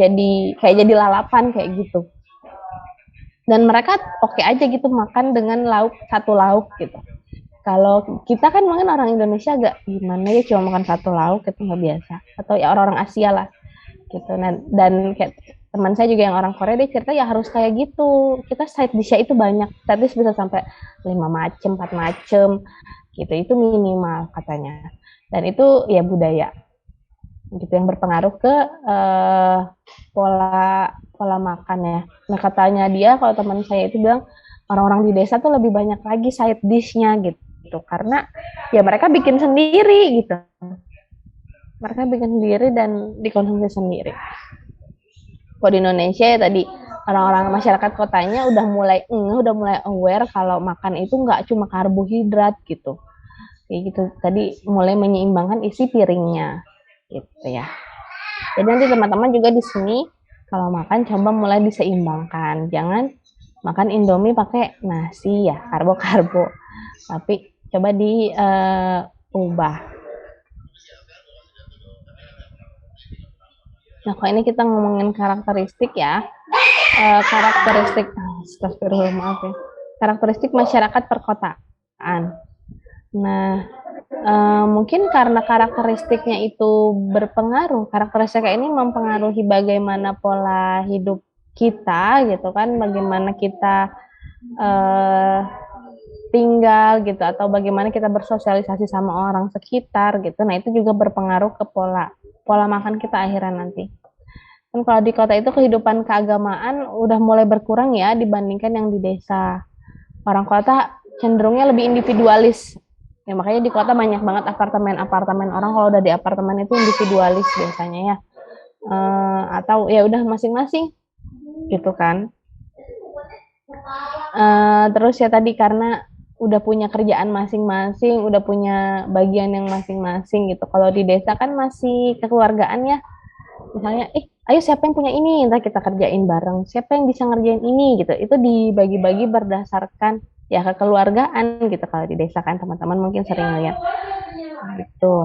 jadi lalapan kayak gitu. Dan mereka oke aja gitu makan dengan satu lauk gitu. Kalau kita kan mungkin orang Indonesia agak gimana ya, cuma makan satu lauk itu nggak biasa. Atau ya orang-orang Asia lah gitu. Dan kayak teman saya juga yang orang Korea, dia cerita ya harus kayak gitu. Kita side dish-nya itu banyak, side dish bisa sampai 5 macem, 4 macem gitu. Itu minimal katanya. Dan itu ya budaya gitu yang berpengaruh ke pola makan ya. Nah katanya dia, kalau teman saya itu bilang orang-orang di desa tuh lebih banyak lagi side dish-nya gitu, karena ya mereka bikin sendiri gitu. Mereka bikin sendiri dan dikonsumsi sendiri. Kalau di Indonesia ya tadi orang-orang masyarakat kotanya udah mulai aware kalau makan itu nggak cuma karbohidrat gitu. Kayak gitu tadi, mulai menyeimbangkan isi piringnya gitu ya. Jadi nanti teman-teman juga di sini kalau makan coba mulai diseimbangkan. Jangan makan Indomie pakai nasi ya, karbo. Tapi coba diubah. Nah, kalau ini kita ngomongin karakteristik ya. Karakteristik masyarakat perkotaan. Nah, mungkin karena karakteristiknya itu berpengaruh, karakteristiknya ini mempengaruhi bagaimana pola hidup kita gitu kan, bagaimana kita tinggal gitu, atau bagaimana kita bersosialisasi sama orang sekitar gitu. Nah, itu juga berpengaruh ke pola makan kita akhirnya nanti. Kan kalau di kota itu kehidupan keagamaan udah mulai berkurang ya dibandingkan yang di desa. Orang kota cenderungnya lebih individualis. Ya makanya di kota banyak banget apartemen. Orang kalau udah di apartemen itu individualis biasanya ya. Atau ya udah masing-masing gitu kan. Terus ya tadi karena udah punya kerjaan masing-masing, udah punya bagian yang masing-masing gitu. Kalau di desa kan masih kekeluargaan ya. Misalnya, ayo siapa yang punya ini, entah kita kerjain bareng. Siapa yang bisa ngerjain ini gitu. Itu dibagi-bagi berdasarkan ya kekeluargaan gitu. Kalau di desa kan teman-teman mungkin sering lihat gitu.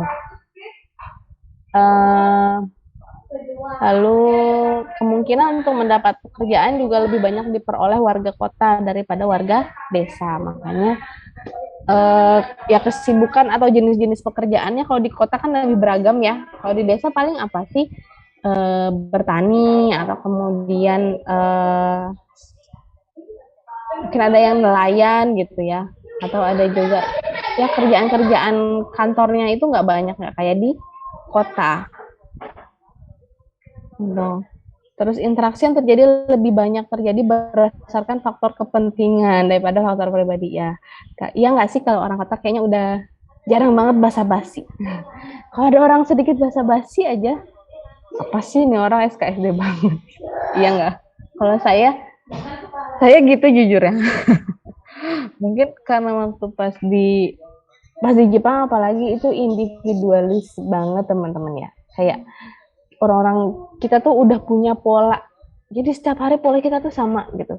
Lalu kemungkinan untuk mendapat pekerjaan juga lebih banyak diperoleh warga kota daripada warga desa. Makanya ya kesibukan atau jenis-jenis pekerjaannya kalau di kota kan lebih beragam ya. Kalau di desa paling apa sih? Bertani, atau kemudian mungkin ada yang nelayan gitu ya, atau ada juga ya kerjaan-kerjaan kantornya itu nggak banyak, nggak kayak di kota gitu. Terus interaksi yang terjadi lebih banyak terjadi berdasarkan faktor kepentingan daripada faktor pribadi ya. Iya nggak sih, kalau orang kota kayaknya udah jarang banget basa-basi. Kalau ada orang sedikit basa-basi aja, apa sih ini orang SKSD banget. Iya nggak? Kalau saya gitu jujur ya. Mungkin karena waktu pas di Jepang apalagi itu individualis banget teman-teman ya. Kayak orang-orang kita tuh udah punya pola. Jadi setiap hari pola kita tuh sama gitu.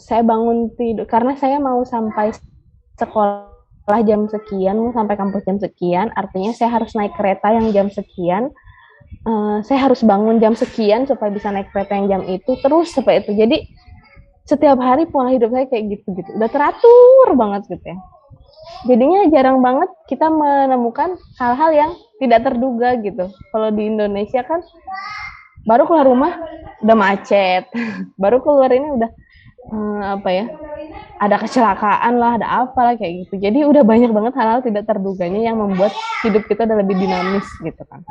Saya bangun tidur karena saya mau sampai sekolah jam sekian, mau sampai kampus jam sekian, artinya saya harus naik kereta yang jam sekian. Saya harus bangun jam sekian supaya bisa naik kereta yang jam itu, terus seperti itu. Jadi setiap hari pola hidup saya kayak gitu, udah teratur banget gitu ya. Jadinya jarang banget kita menemukan hal-hal yang tidak terduga gitu. Kalau di Indonesia kan baru keluar rumah udah macet, baru keluar ini udah ada kecelakaan lah, ada apa lah kayak gitu. Jadi udah banyak banget hal-hal tidak terduganya yang membuat hidup kita udah lebih dinamis gitu kan.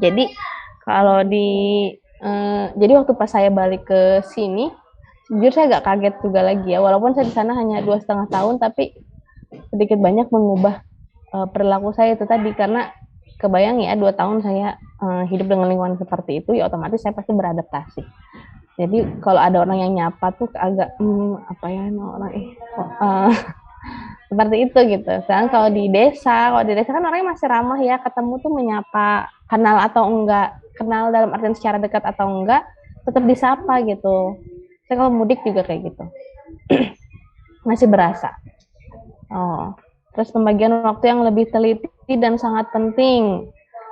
Jadi kalau jadi waktu pas saya balik ke sini, jujur saya agak kaget juga lagi ya. Walaupun saya di sana hanya 2,5 tahun, tapi sedikit banyak mengubah perilaku saya itu tadi, karena kebayang ya 2 tahun saya hidup dengan lingkungan seperti itu, ya otomatis saya pasti beradaptasi. Jadi kalau ada orang yang nyapa tuh agak apa ya orang seperti itu gitu. Sedangkan kalau di desa kan orangnya masih ramah ya, ketemu tuh menyapa, kenal atau enggak, kenal dalam artian secara dekat atau enggak, tetap disapa gitu. Saya kalau mudik juga kayak gitu, masih berasa. Oh, terus pembagian waktu yang lebih teliti dan sangat penting.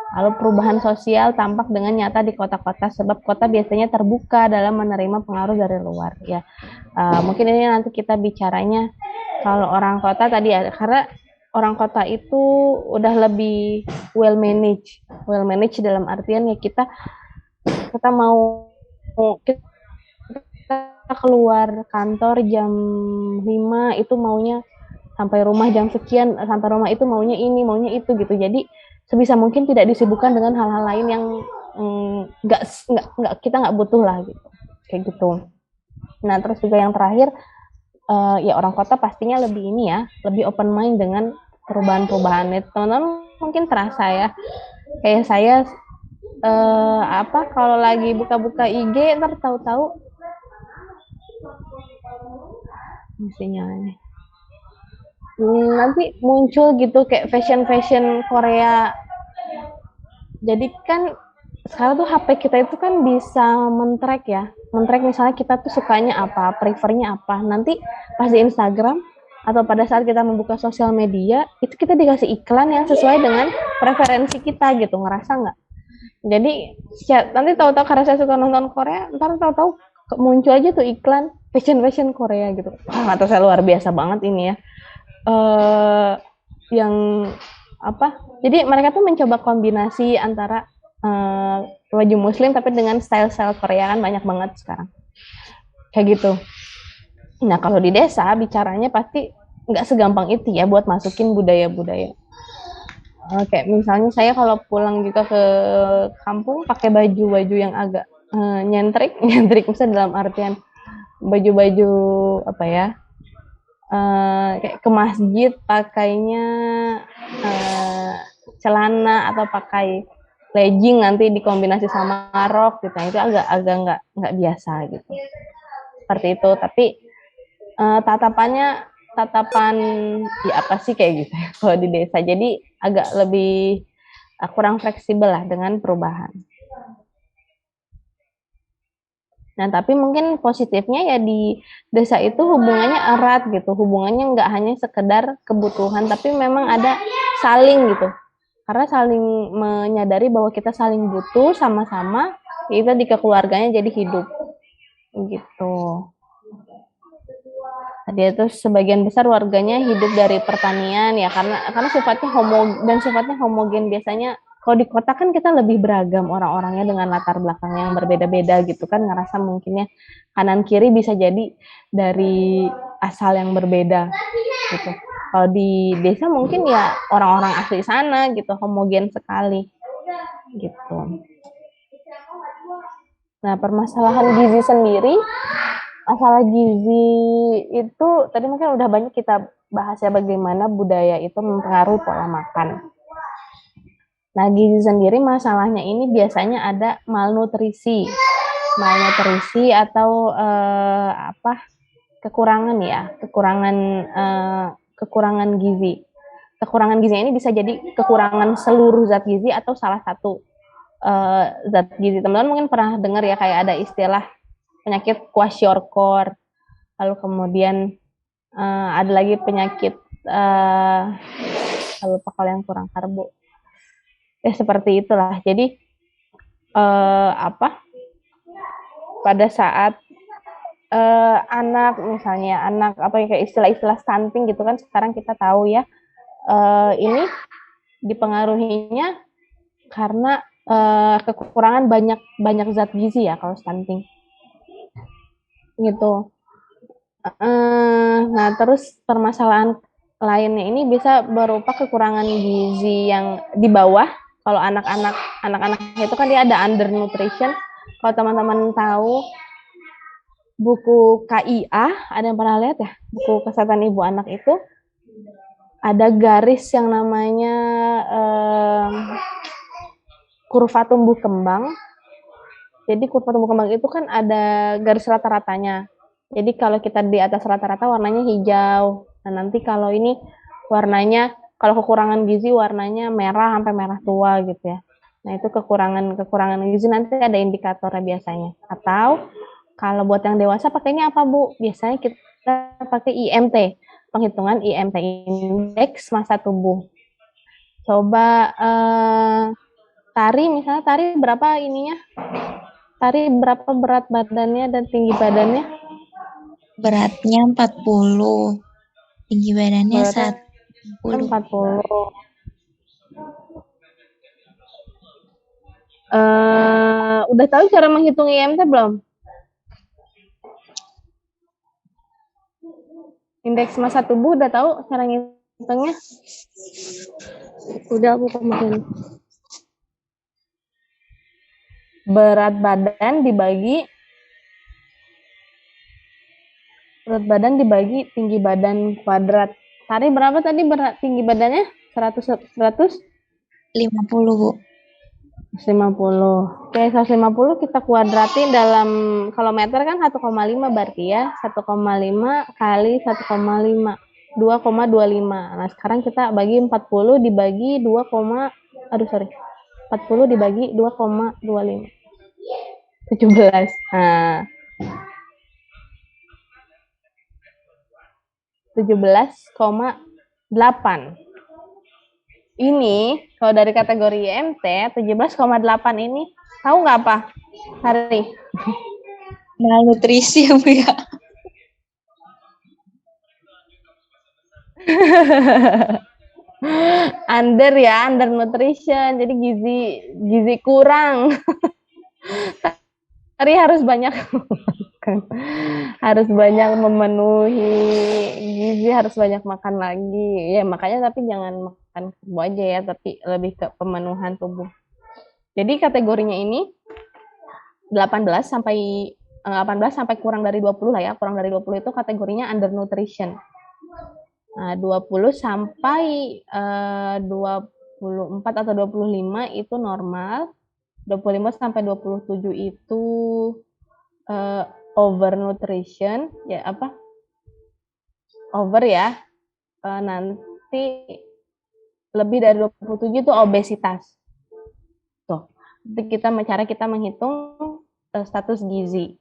Lalu perubahan sosial tampak dengan nyata di kota-kota sebab kota biasanya terbuka dalam menerima pengaruh dari luar ya. Mungkin ini nanti kita bicaranya kalau orang kota tadi ya, karena orang kota itu udah lebih well manage dalam artian ya kita mau kita keluar kantor jam 5 itu maunya sampai rumah jam sekian, sampai rumah itu maunya ini, maunya itu gitu. Jadi sebisa mungkin tidak disibukkan dengan hal-hal lain yang nggak kita nggak butuh lah gitu, kayak gitu. Nah terus juga yang terakhir ya orang kota pastinya lebih ini ya, lebih open mind dengan perubahan-perubahan itu. Teman-teman mungkin terasa ya, kayak saya kalau lagi buka-buka IG ntar tahu-tahu mestinya nanti muncul gitu kayak fashion Korea. Jadi kan sekarang tuh HP kita itu kan bisa men-track ya, men-track misalnya kita tuh sukanya apa, prefernya apa. Nanti pas di Instagram atau pada saat kita membuka sosial media itu kita dikasih iklan yang sesuai dengan preferensi kita gitu, ngerasa nggak? Jadi nanti tahu-tahu karena saya suka nonton Korea, ntar tahu-tahu muncul aja tuh iklan fashion Korea gitu. Atau saya luar biasa banget ini ya. Yang apa? Jadi mereka tuh mencoba kombinasi antara baju muslim tapi dengan style-style Korea kan banyak banget sekarang. Kayak gitu. Nah, kalau di desa bicaranya pasti nggak segampang itu ya buat masukin budaya-budaya. Oke, misalnya saya kalau pulang juga ke kampung pakai baju-baju yang agak nyentrik misalnya dalam artian baju-baju apa ya, kayak ke masjid pakainya celana atau pakai legging nanti dikombinasi sama rok gitu, itu agak nggak biasa gitu, seperti itu. Tapi tatapan ya apa sih kayak gitu ya kalau di desa, jadi agak lebih kurang fleksibel lah dengan perubahan. Nah, tapi mungkin positifnya ya di desa itu hubungannya erat gitu, hubungannya nggak hanya sekedar kebutuhan, tapi memang ada saling gitu. Karena saling menyadari bahwa kita saling butuh sama-sama, kita di keluarganya jadi hidup gitu. Dia itu sebagian besar warganya hidup dari pertanian ya, karena sifatnya homogen. Biasanya kalau di kota kan kita lebih beragam orang-orangnya dengan latar belakang yang berbeda-beda gitu kan, ngerasa mungkinnya kanan kiri bisa jadi dari asal yang berbeda gitu. Kalau di desa mungkin ya orang-orang asli sana gitu, homogen sekali gitu. Nah, permasalahan gizi sendiri, masalah gizi itu tadi mungkin udah banyak kita bahas ya, bagaimana budaya itu mempengaruhi pola makan. Nah, gizi sendiri masalahnya ini biasanya ada malnutrisi atau kekurangan ya, kekurangan gizi. Kekurangan gizi ini bisa jadi kekurangan seluruh zat gizi atau salah satu zat gizi. Teman-teman mungkin pernah dengar ya, kayak ada istilah penyakit kwashiorkor, lalu kemudian ada lagi penyakit lupa kalau yang kurang karbo, seperti itulah. Jadi pada saat anak kayak istilah-istilah stunting gitu kan, sekarang kita tahu ya, ini dipengaruhinya karena kekurangan banyak zat gizi ya kalau stunting gitu. Nah, terus permasalahan lainnya ini bisa berupa kekurangan gizi yang di bawah. Kalau anak-anak itu kan dia ada undernutrition. Kalau teman-teman tahu buku KIA, ada yang pernah lihat ya? Buku Kesehatan Ibu Anak itu ada garis yang namanya kurva tumbuh kembang. Jadi kurva tumbuh kembang itu kan ada garis rata-ratanya. Jadi kalau kita di atas rata-rata warnanya hijau. Nah, nanti kalau ini warnanya, kalau kekurangan gizi warnanya merah sampai merah tua gitu ya. Nah, itu kekurangan gizi nanti ada indikatornya biasanya. Atau kalau buat yang dewasa pakainya apa, Bu? Biasanya kita pakai IMT, penghitungan IMT, indeks massa tubuh. Coba tari, misalnya tari berapa ininya? Tari berapa berat badannya dan tinggi badannya? Beratnya 40, tinggi badannya Beratnya 160. 40. Udah tahu cara menghitung IMT belum? Indeks massa tubuh udah tahu cara ngitungnya? Udah Bu kemarin. Berat badan dibagi tinggi badan kuadrat. Tari berapa tadi berat tinggi badannya? 100 50, Bu. 150. Oke, 150 kita kuadratin dalam, kalau meter kan 1,5 berarti ya. 1,5 kali 1,5. 2,25. Nah, sekarang kita bagi 40 dibagi 40 dibagi 2,25. 17. Nah, 17,8. Ini kalau dari kategori IMT 17,8 ini tahu nggak apa? Hari. Malnutrisi ya, Bu ya. Under nutrition. Jadi gizi kurang. Hari harus banyak harus banyak memenuhi gizi, harus banyak makan lagi. Ya, makanya tapi jangan makan karbo aja ya, tapi lebih ke pemenuhan tubuh. Jadi kategorinya ini 18 sampai kurang dari 20 lah ya. Kurang dari 20 itu kategorinya undernutrition. Nah, 20 sampai 24 atau 25 itu normal. 25 sampai 27 itu overnutrition, ya apa? Over ya. Nanti lebih dari 27 itu obesitas. Tuh. Cara kita menghitung status gizi.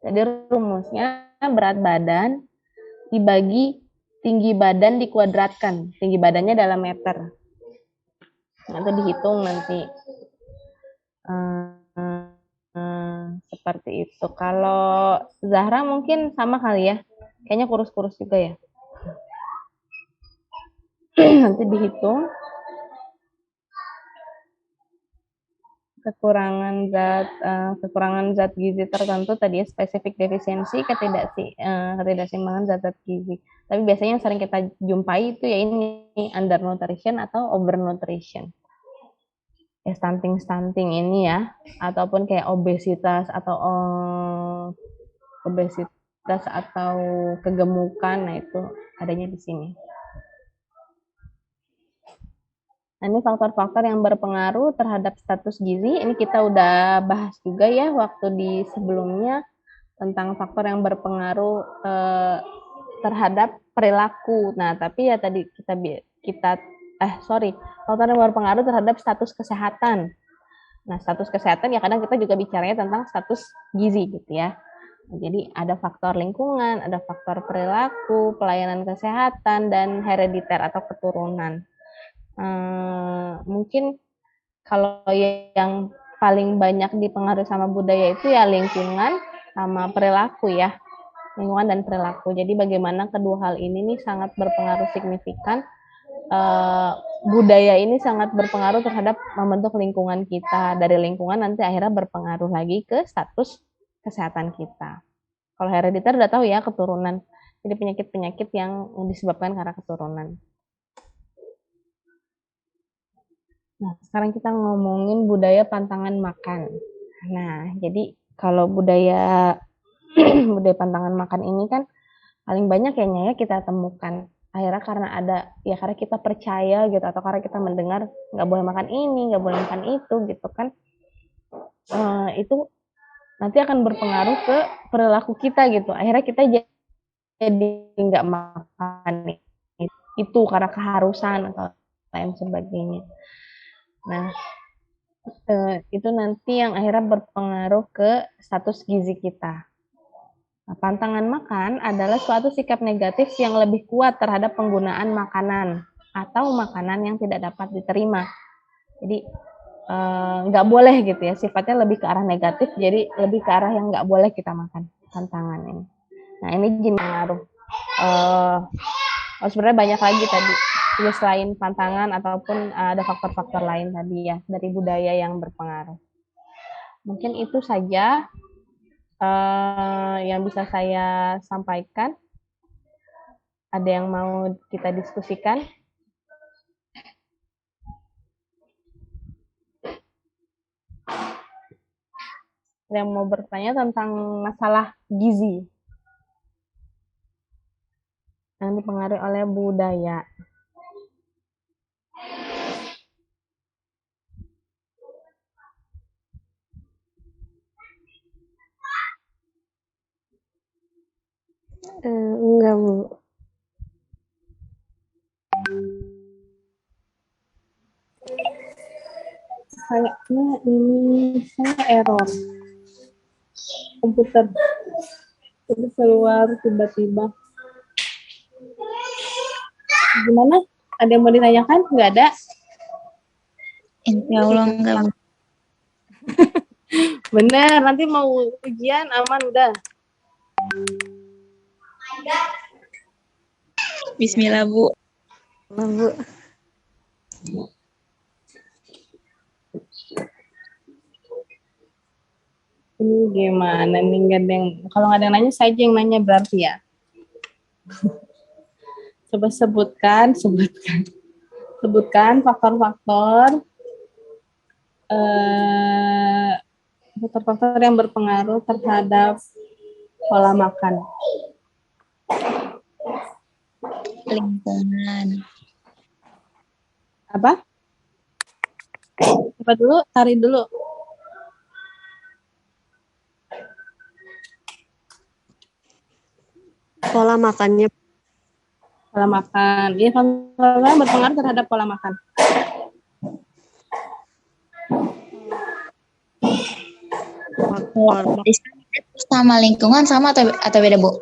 Jadi rumusnya berat badan dibagi tinggi badan dikuadratkan. Tinggi badannya dalam meter. Nanti dihitung nanti. Seperti itu. Kalau Zahra mungkin sama kali ya. Kayaknya kurus-kurus juga ya. Nanti dihitung kekurangan zat gizi tertentu tadi ya, spesifik defisiensi, ketidakseimbangan zat gizi. Tapi biasanya yang sering kita jumpai itu ya ini undernutrition atau overnutrition. Ya stunting ini ya, ataupun kayak obesitas atau kegemukan, nah itu adanya di sini. Nah, ini faktor-faktor yang berpengaruh terhadap status gizi. Ini kita udah bahas juga ya waktu di sebelumnya tentang faktor yang berpengaruh terhadap perilaku. Nah, tapi ya tadi faktor yang berpengaruh terhadap status kesehatan. Nah, status kesehatan ya kadang kita juga bicaranya tentang status gizi gitu ya. Jadi ada faktor lingkungan, ada faktor perilaku, pelayanan kesehatan, dan herediter atau keturunan. Mungkin kalau yang paling banyak dipengaruhi sama budaya itu ya lingkungan sama perilaku ya. Lingkungan dan perilaku. Jadi bagaimana kedua hal ini nih sangat berpengaruh signifikan. Budaya ini sangat berpengaruh terhadap membentuk lingkungan kita. Dari lingkungan nanti akhirnya berpengaruh lagi ke status kesehatan kita. Kalau herediter udah tahu ya, keturunan. Jadi penyakit-penyakit yang disebabkan karena keturunan. Nah, sekarang kita ngomongin budaya pantangan makan. Nah, jadi kalau budaya pantangan makan ini kan paling banyak kayaknya ya kita temukan. Akhirnya karena kita percaya gitu, atau karena kita mendengar nggak boleh makan ini, nggak boleh makan itu gitu kan. itu nanti akan berpengaruh ke perilaku kita gitu. Akhirnya kita jadi nggak makan itu karena keharusan atau lain sebagainya. Nah, itu nanti yang akhirnya berpengaruh ke status gizi kita. Nah, pantangan makan adalah suatu sikap negatif yang lebih kuat terhadap penggunaan makanan atau makanan yang tidak dapat diterima. Jadi nggak boleh gitu ya, sifatnya lebih ke arah negatif, jadi lebih ke arah yang nggak boleh kita makan, pantangan ini. Nah ini jadi pengaruh. Sebenarnya banyak lagi tadi, jadi selain pantangan ataupun ada faktor-faktor lain tadi ya dari budaya yang berpengaruh. Mungkin itu saja yang bisa saya sampaikan. Ada yang mau kita diskusikan? Ada yang mau bertanya tentang masalah gizi yang dipengaruhi oleh budaya? Enggak, Bu. Kayaknya ini saya error komputer, jadi keluar tiba-tiba. Gimana? Ada yang mau ditanyakan? Nggak ada? Insya Allah enggak, Bu. Bener, nanti mau ujian aman udah. Bismillah, Bu. Nah, Bu. Ini gimana nih? Nggak ada yang, kalau nggak ada yang nanya, saya aja yang nanya berarti ya. Coba sebutkan faktor-faktor faktor-faktor yang berpengaruh terhadap pola makan. Lingkungan. Apa? Coba dulu, tarik dulu. Pola makannya. Pola makan. Iya, faktor berpengaruh terhadap pola makan. Sama lingkungan sama atau beda, Bu?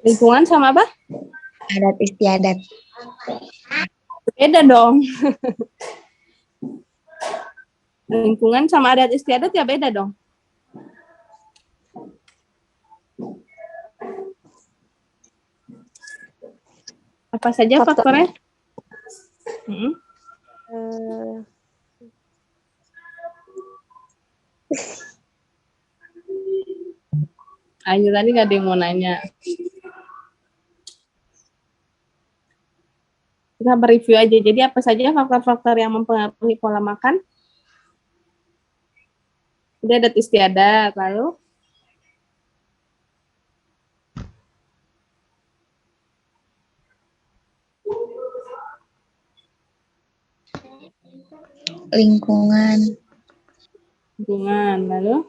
Lingkungan sama apa? Adat istiadat. Beda dong. Lingkungan sama adat istiadat ya beda dong. Apa saja faktornya? Ayo tadi nggak ada yang mau nanya. Kita mereview aja. Jadi apa saja faktor-faktor yang mempengaruhi pola makan? Udah adat istiadat, lalu Lingkungan. Lalu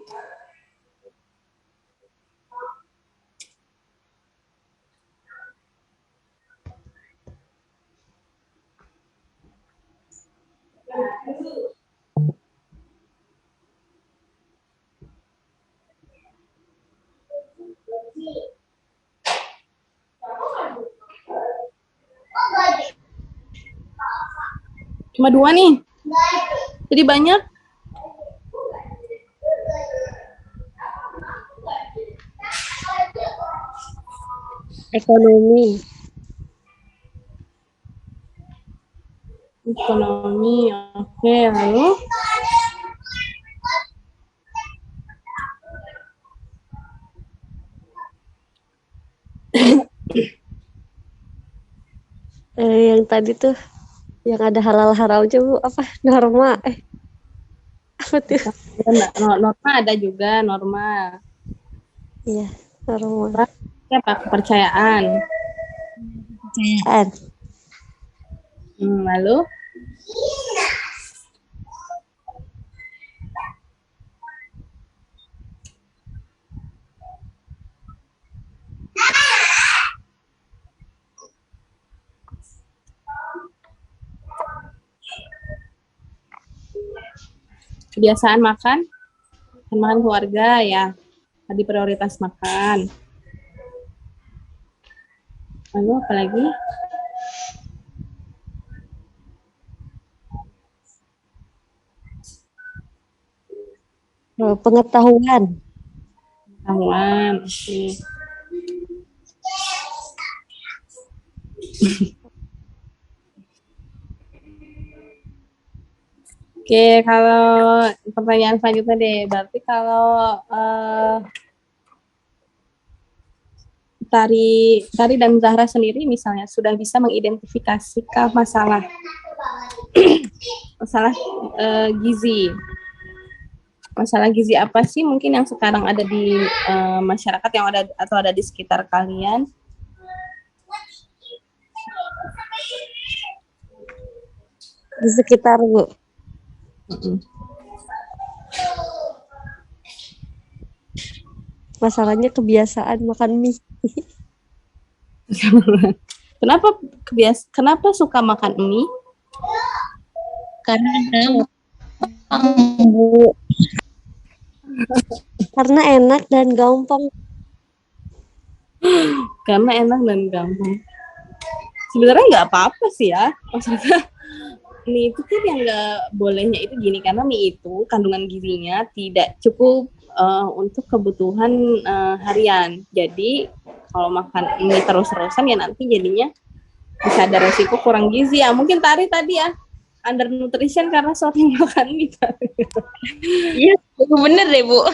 cuma 2 nih. Jadi banyak. Ekonomi. Oke, lalu Yang tadi tuh yang ada halal haramnya, Bu, apa? Norma. Apa tuh? norma ada juga, norma. Iya, norma. Apa? Kepercayaan. Lalu kebiasaan makan keluarga ya, tadi prioritas makan. Lalu apa lagi? Pengetahuan. Pengetahuan, oke. Oke, kalau pertanyaan selanjutnya deh, berarti kalau Tari dan Zahra sendiri misalnya sudah bisa mengidentifikasikan masalah gizi. Masalah gizi apa sih mungkin yang sekarang ada di masyarakat yang ada atau ada di sekitar kalian? Di sekitar, Bu. Masalahnya kebiasaan makan mie. Kenapa suka makan mie? Karena Bu. Karena enak dan gampang. Karena enak dan gampang. Sebenarnya nggak apa-apa sih ya. Maksudnya mie itu kan yang nggak bolehnya itu gini, karena mie itu kandungan gizinya tidak cukup untuk kebutuhan harian. Jadi kalau makan mie terus-terusan ya nanti jadinya bisa ada resiko kurang gizi ya. Mungkin Tari tadi ya undernutrition karena sering makan mie. Iya, bener deh Bu.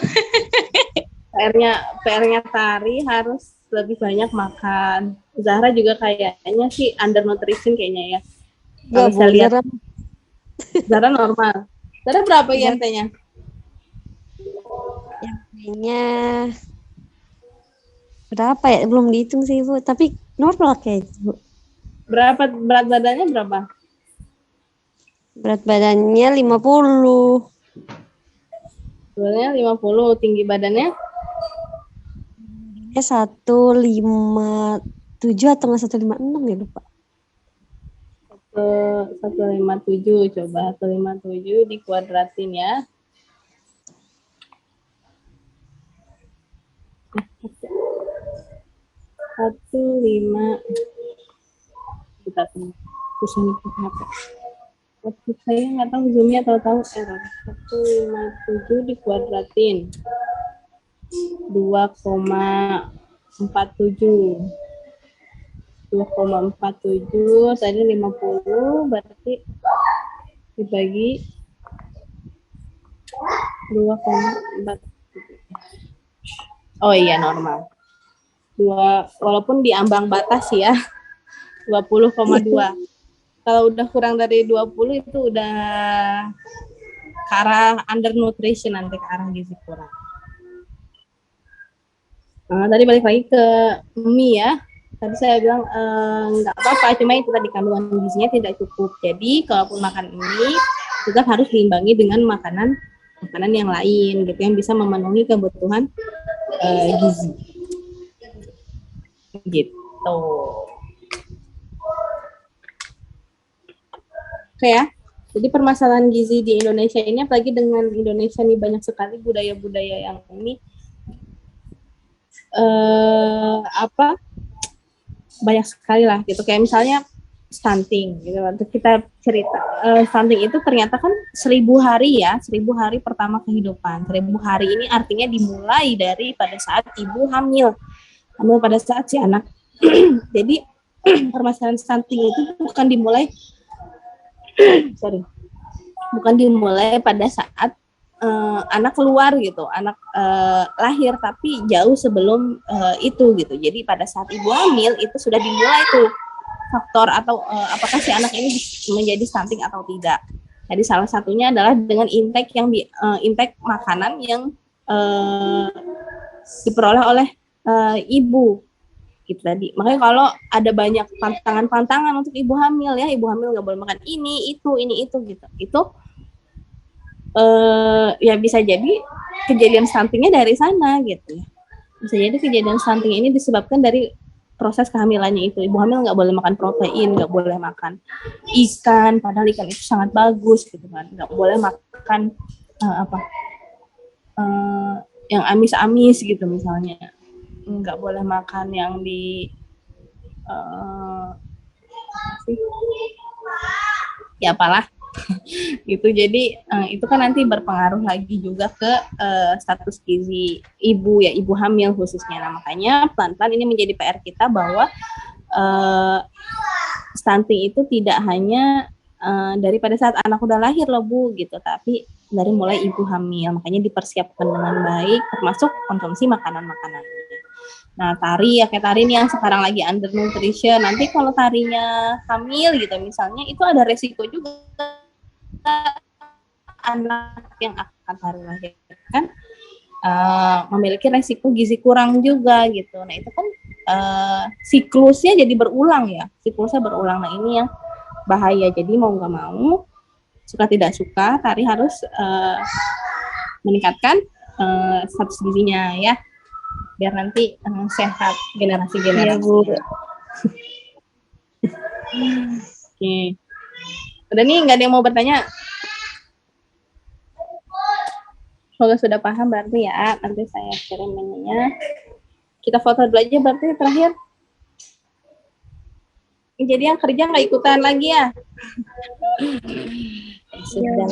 PR-nya Tari harus lebih banyak makan. Zahra juga kayaknya sih undernutrition kayaknya ya. Kalau saya lihat Zahra normal. Zahra berapa IMT-nya? IMT-nya berapa ya? Belum dihitung sih, Bu. Tapi normal kayaknya, Bu. Berapa berat badannya berapa? Berat badannya 50. Sebenarnya 50, tinggi badannya? 157 atau 156 ya, lupa. 157, coba 157 dikuadratin ya. Kita susah nih kenapa? Saya nggak tahu zoomnya, tahu-tahu error. 157 dikuadratin 2,47 tadi 50, berarti dibagi 2,4. Oh iya, normal. Walaupun di ambang batas ya, 20,2. Kalau udah kurang dari 20 itu udah ke arah undernutrition, nanti ke arah gizi kurang. Nah, tadi balik lagi ke mie ya. Tadi saya bilang nggak apa-apa, cuma itu tadi kandungan gizinya tidak cukup. Jadi kalaupun makan mie, tetap harus diimbangi dengan makanan yang lain gitu yang bisa memenuhi kebutuhan gizi. Gitu. Oke ya. Jadi permasalahan gizi di Indonesia ini, apalagi dengan Indonesia nih banyak sekali budaya-budaya yang ini banyak sekali lah gitu. Kayak misalnya stunting gitu. Untuk kita cerita stunting itu ternyata kan 1000 hari ya, 1000 hari pertama kehidupan. 1000 hari ini artinya dimulai dari pada saat ibu hamil pada saat si anak. Jadi permasalahan stunting itu bukan dimulai pada saat anak keluar gitu, anak lahir, tapi jauh sebelum itu gitu. Jadi pada saat ibu hamil itu sudah dimulai tuh faktor atau apakah si anak ini menjadi stunting atau tidak. Jadi salah satunya adalah dengan intake makanan yang diperoleh oleh ibu gitu tadi. Makanya kalau ada banyak pantangan untuk ibu hamil ya, ibu hamil nggak boleh makan ini itu gitu. Itu ya bisa jadi kejadian stuntingnya dari sana gitu ya. Bisa jadi kejadian stunting ini disebabkan dari proses kehamilannya itu. Ibu hamil nggak boleh makan protein, nggak boleh makan ikan, padahal ikan itu sangat bagus gitu kan. Nggak boleh makan apa yang amis-amis gitu misalnya, nggak boleh makan yang di ya apalah gitu. Jadi itu kan nanti berpengaruh lagi juga ke status gizi ibu ya, ibu hamil khususnya. Nah, makanya pelan-pelan ini menjadi PR kita bahwa stunting itu tidak hanya daripada saat anak udah lahir loh Bu gitu, tapi dari mulai ibu hamil. Makanya dipersiapkan dengan baik, termasuk konsumsi makanan-makanannya. Nah, tari ya kayak tari nih yang sekarang lagi under nutrition. Nanti kalau tarinya hamil gitu misalnya, itu ada resiko juga anak yang akan tari lahirkan memiliki resiko gizi kurang juga gitu. Nah, itu kan siklusnya jadi berulang ya. Siklusnya berulang. Nah, ini yang bahaya. Jadi mau nggak mau, suka tidak suka, tari harus meningkatkan status gizinya ya, biar nanti sehat generasi-generasi. Iya, Bu. Oke. Udah nih, nggak ada yang mau bertanya? Semoga sudah paham berarti ya. Nanti saya kirim ininya. Kita foto dulu aja berarti terakhir. Jadi yang kerja nggak ikutan lagi ya? Sudah.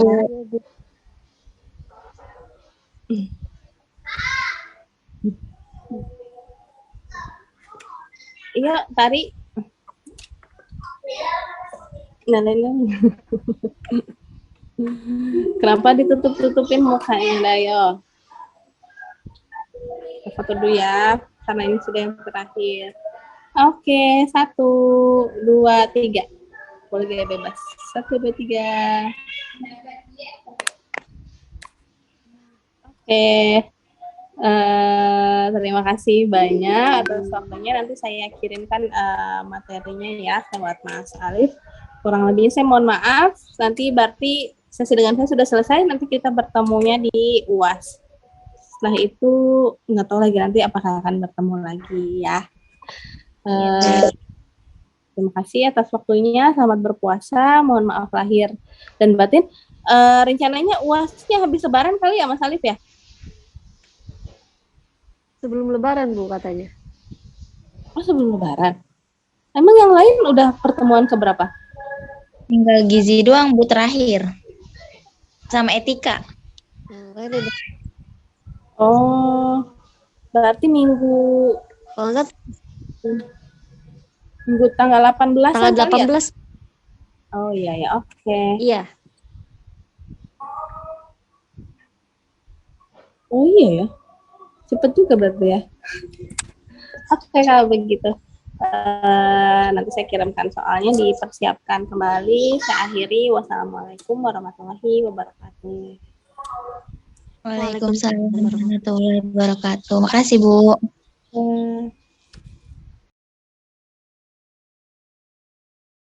Iya, tari. Nah. Kenapa ditutup-tutupin mukanya, Dayo? Kita foto dulu ya, karena ini sudah yang terakhir. Oke, 1, 2, 3. Boleh bebas. 1, 2, 3. Oke. Terima kasih banyak atas waktunya. Nanti saya kirimkan materinya ya lewat Mas Alif. Kurang lebihnya saya mohon maaf. Nanti berarti sesi dengan saya sudah selesai. Nanti kita bertemunya di UAS. Setelah itu nggak tahu lagi nanti apakah akan bertemu lagi ya. Terima kasih atas waktunya. Selamat berpuasa. Mohon maaf lahir dan batin. Rencananya UASnya habis Lebaran kali ya Mas Alif ya? Sebelum Lebaran, Bu, katanya. Oh, sebelum Lebaran. Emang yang lain udah pertemuan keberapa? Tinggal gizi doang, Bu, terakhir. Sama etika. Oh, berarti minggu Kalau enggak, tanggal 18 tanggal kali 18. ya? Oh iya ya, oke. Iya. Oh iya ya. Cepet juga berarti ya. Oke, kalau begitu. Nanti saya kirimkan soalnya, dipersiapkan kembali. Saya akhiri. Wassalamualaikum warahmatullahi wabarakatuh. Waalaikumsalam warahmatullahi wabarakatuh. Makasih, Bu.